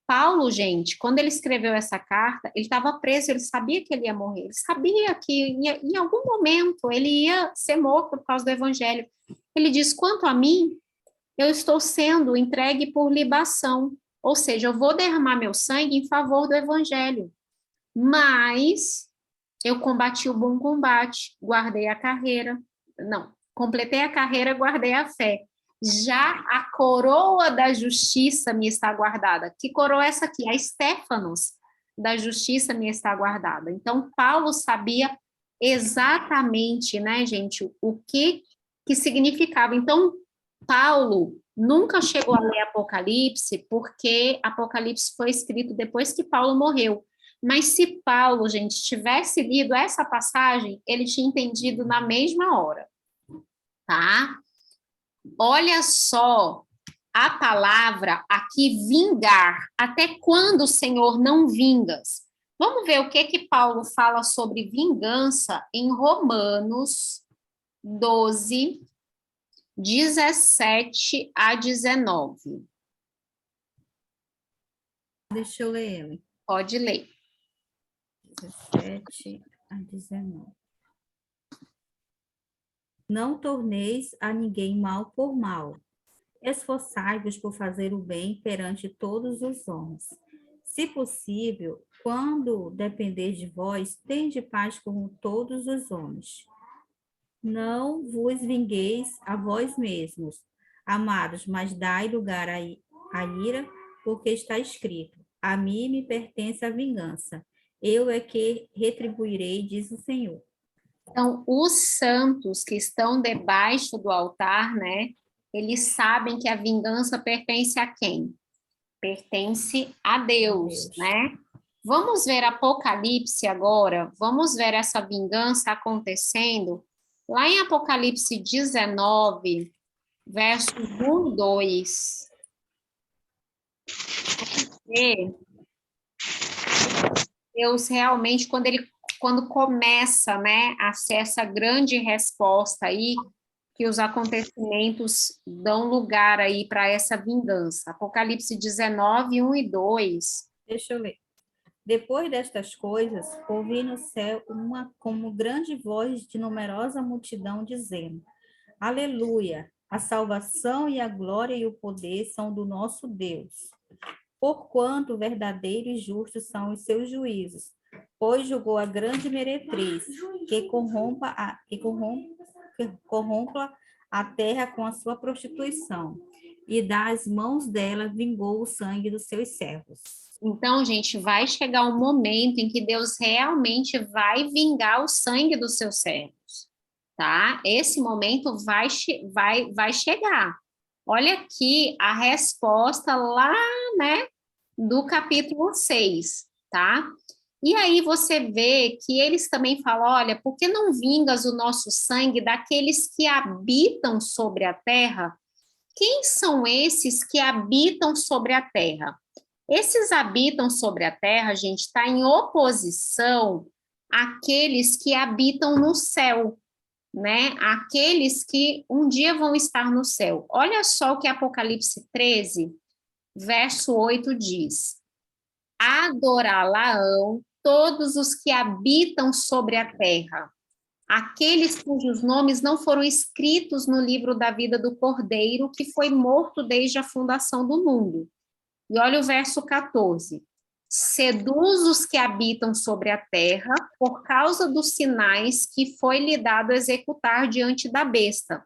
Paulo, gente, quando ele escreveu essa carta, ele estava preso, ele sabia que ele ia morrer, ele sabia que em algum momento ele ia ser morto por causa do evangelho. Ele diz: quanto a mim, eu estou sendo entregue por libação, ou seja, eu vou derramar meu sangue em favor do evangelho, mas eu combati o bom combate, guardei a carreira, não, completei a carreira, guardei a fé. Já a coroa da justiça me está guardada. Que coroa é essa aqui? A Stéphanos da justiça me está guardada. Então, Paulo sabia exatamente, né, gente, o que significava. Então, Paulo nunca chegou a ler Apocalipse, porque Apocalipse foi escrito depois que Paulo morreu. Mas se Paulo, gente, tivesse lido essa passagem, ele tinha entendido na mesma hora, tá? Olha só a palavra aqui, vingar. Até quando, Senhor, não vingas? Vamos ver o que Paulo fala sobre vingança em Romanos 12, 17 a 19. Deixa eu ler ele. Pode ler. 17 a 19. Não torneis a ninguém mal por mal. Esforçai-vos por fazer o bem perante todos os homens. Se possível, quando depender de vós, tende paz com todos os homens. Não vos vingueis a vós mesmos, amados, mas dai lugar à ira, porque está escrito: a mim me pertence a vingança. Eu é que retribuirei, diz o Senhor. Então, os santos que estão debaixo do altar, né, eles sabem que a vingança pertence a quem? Pertence a Deus, né? Vamos ver Apocalipse agora, vamos ver essa vingança acontecendo. Lá em Apocalipse 19, versos 1 e 2. E Deus realmente, quando começa, né, a ser essa grande resposta aí, que os acontecimentos dão lugar aí para essa vingança. Apocalipse 19, 1 e 2. Deixa eu ler. Depois destas coisas, ouvi no céu uma como grande voz de numerosa multidão dizendo: Aleluia! A salvação e a glória e o poder são do nosso Deus. Porquanto verdadeiros e justos são os seus juízos, pois julgou a grande meretriz, que corrompa a terra com a sua prostituição, e das mãos dela vingou o sangue dos seus servos. Então, gente, vai chegar um momento em que Deus realmente vai vingar o sangue dos seus servos, tá? Esse momento vai chegar. Olha aqui a resposta lá, né, do capítulo 6, tá? E aí você vê que eles também falam, olha, por que não vingas o nosso sangue daqueles que habitam sobre a terra? Quem são esses que habitam sobre a terra? Esses habitam sobre a terra, gente, está em oposição àqueles que habitam no céu, né? Aqueles que um dia vão estar no céu. Olha só o que Apocalipse 13, verso 8 diz: adorá-la-ão todos os que habitam sobre a terra, aqueles cujos nomes não foram escritos no livro da vida do Cordeiro, que foi morto desde a fundação do mundo. E olha o verso 14. Seduz os que habitam sobre a terra por causa dos sinais que foi lhe dado executar diante da besta,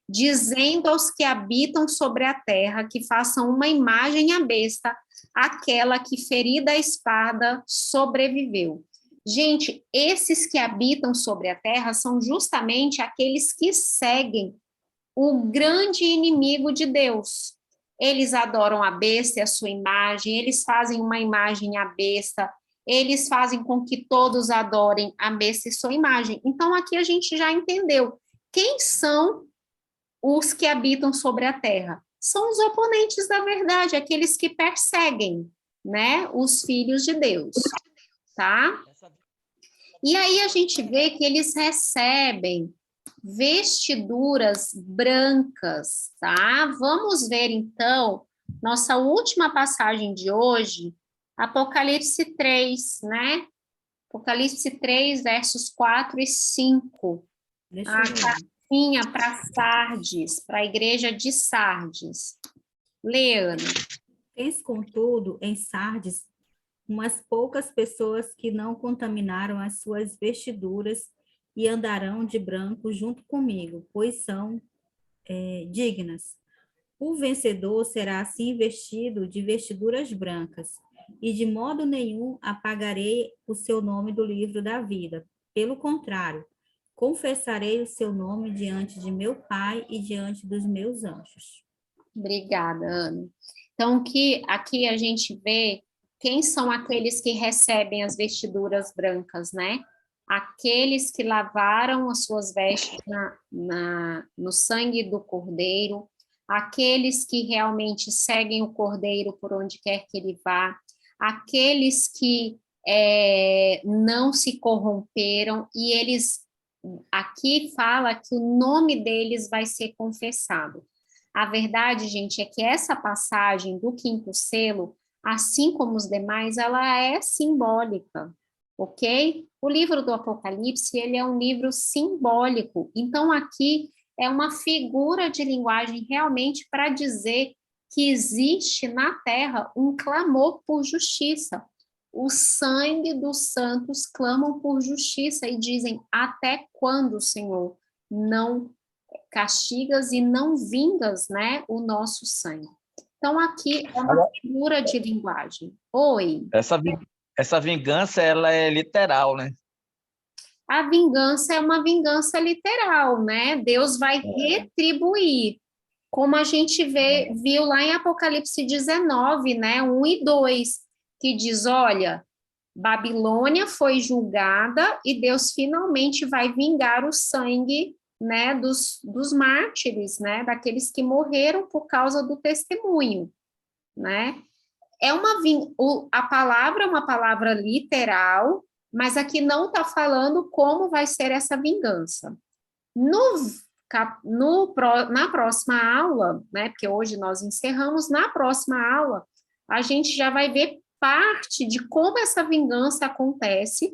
dizendo aos que habitam sobre a terra que façam uma imagem à besta, aquela que, ferida a espada, sobreviveu. Gente, esses que habitam sobre a terra são justamente aqueles que seguem o grande inimigo de Deus. Eles adoram a besta e a sua imagem, eles fazem uma imagem à besta, eles fazem com que todos adorem a besta e sua imagem. Então, aqui a gente já entendeu quem são os que habitam sobre a terra. São os oponentes da verdade, aqueles que perseguem, né, os filhos de Deus, tá? E aí a gente vê que eles recebem vestiduras brancas, tá? Vamos ver, então, nossa última passagem de hoje, Apocalipse 3, né? Apocalipse 3, versos 4 e 5. Deixa A eu ver. cartinha para Sardes, para a igreja de Sardes. Leana. Tens, contudo, em Sardes, umas poucas pessoas que não contaminaram as suas vestiduras e andarão de branco junto comigo, pois são dignas. O vencedor será assim vestido de vestiduras brancas, e de modo nenhum apagarei o seu nome do livro da vida. Pelo contrário, confessarei o seu nome diante de meu Pai e diante dos meus anjos. Obrigada, Ana. Então, aqui a gente vê quem são aqueles que recebem as vestiduras brancas, né? Aqueles que lavaram as suas vestes no sangue do Cordeiro, aqueles que realmente seguem o Cordeiro por onde quer que ele vá, aqueles que não se corromperam, e eles, aqui fala que o nome deles vai ser confessado. A verdade, gente, é que essa passagem do quinto selo, assim como os demais, ela é simbólica, ok? O livro do Apocalipse, ele é um livro simbólico. Então, aqui é uma figura de linguagem realmente para dizer que existe na Terra um clamor por justiça. O sangue dos santos clamam por justiça e dizem, até quando, Senhor, não castigas e não vingas, né, o nosso sangue. Então, aqui é uma figura de linguagem. Oi. Essa vingança, ela é literal, né? A vingança é uma vingança literal, né? Deus vai retribuir, como a gente viu lá em Apocalipse 19, né, 1 e 2, que diz, olha, Babilônia foi julgada e Deus finalmente vai vingar o sangue, né, dos mártires, né, daqueles que morreram por causa do testemunho, né? A palavra é uma palavra literal, mas aqui não está falando como vai ser essa vingança. Na próxima aula, né, porque hoje nós encerramos, na próxima aula, a gente já vai ver parte de como essa vingança acontece,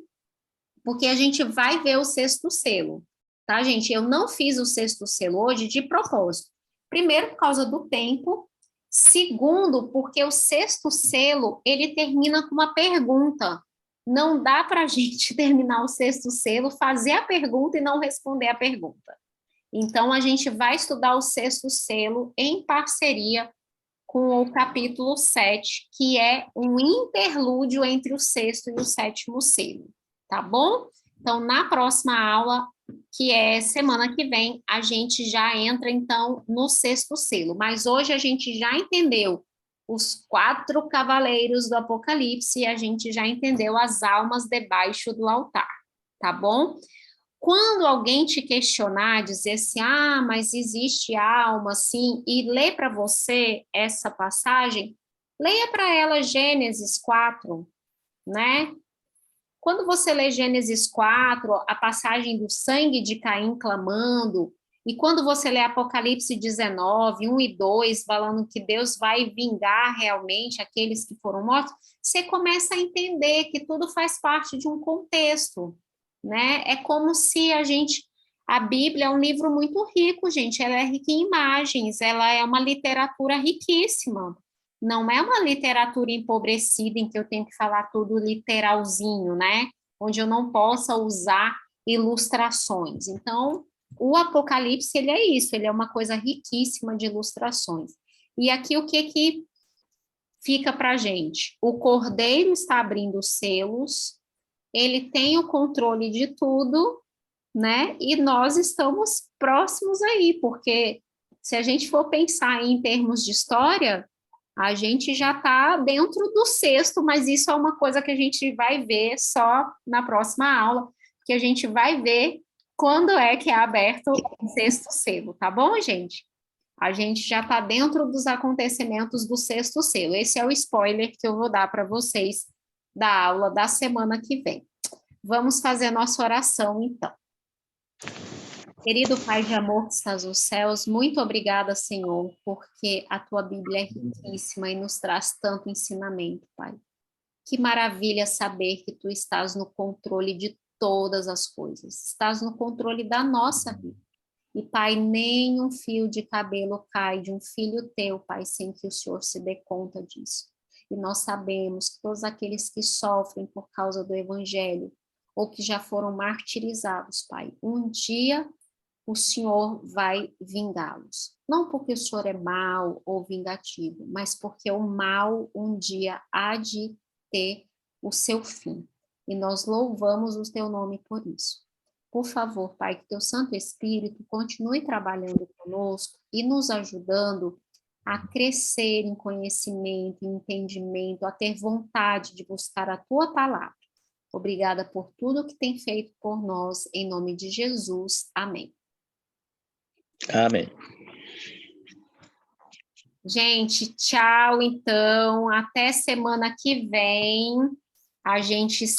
porque a gente vai ver o sexto selo, tá, gente? Eu não fiz o sexto selo hoje de propósito. Primeiro, por causa do tempo. Segundo, porque o sexto selo, ele termina com uma pergunta. Não dá para a gente terminar o sexto selo, fazer a pergunta e não responder a pergunta. Então, a gente vai estudar o sexto selo em parceria com o capítulo 7, que é um interlúdio entre o sexto e o sétimo selo, tá bom? Então, na próxima aula, que é semana que vem, a gente já entra, então, no sexto selo. Mas hoje a gente já entendeu os 4 cavaleiros do Apocalipse e a gente já entendeu as almas debaixo do altar, tá bom? Quando alguém te questionar, dizer assim, mas existe alma, sim, e lê para você essa passagem, leia para ela Gênesis 4, né? Quando você lê Gênesis 4, a passagem do sangue de Caim clamando, e quando você lê Apocalipse 19, 1 e 2, falando que Deus vai vingar realmente aqueles que foram mortos, você começa a entender que tudo faz parte de um contexto, né? É como se a Bíblia é um livro muito rico, gente, ela é rica em imagens, ela é uma literatura riquíssima, não é uma literatura empobrecida em que eu tenho que falar tudo literalzinho, né? Onde eu não possa usar ilustrações. Então, o Apocalipse, ele é isso, ele é uma coisa riquíssima de ilustrações. E aqui o que fica para a gente? O Cordeiro está abrindo os selos, ele tem o controle de tudo, né? E nós estamos próximos aí, porque se a gente for pensar em termos de história, a gente já está dentro do sexto, mas isso é uma coisa que a gente vai ver só na próxima aula, que a gente vai ver quando é que é aberto o sexto selo, tá bom, gente? A gente já está dentro dos acontecimentos do sexto selo. Esse é o spoiler que eu vou dar para vocês da aula da semana que vem. Vamos fazer nossa oração, então. Querido Pai de amor que estás nos céus, muito obrigada, Senhor, porque a tua Bíblia é riquíssima e nos traz tanto ensinamento, Pai. Que maravilha saber que tu estás no controle de todas as coisas, estás no controle da nossa vida. E, Pai, nem um fio de cabelo cai de um filho teu, Pai, sem que o Senhor se dê conta disso. E nós sabemos que todos aqueles que sofrem por causa do Evangelho, ou que já foram martirizados, Pai, um dia o Senhor vai vingá-los. Não porque o Senhor é mau ou vingativo, mas porque o mal um dia há de ter o seu fim. E nós louvamos o teu nome por isso. Por favor, Pai, que teu Santo Espírito continue trabalhando conosco e nos ajudando a crescer em conhecimento, em entendimento, a ter vontade de buscar a tua palavra. Obrigada por tudo que tem feito por nós, em nome de Jesus. Amém. Amém. Gente, tchau, então. Até semana que vem. A gente se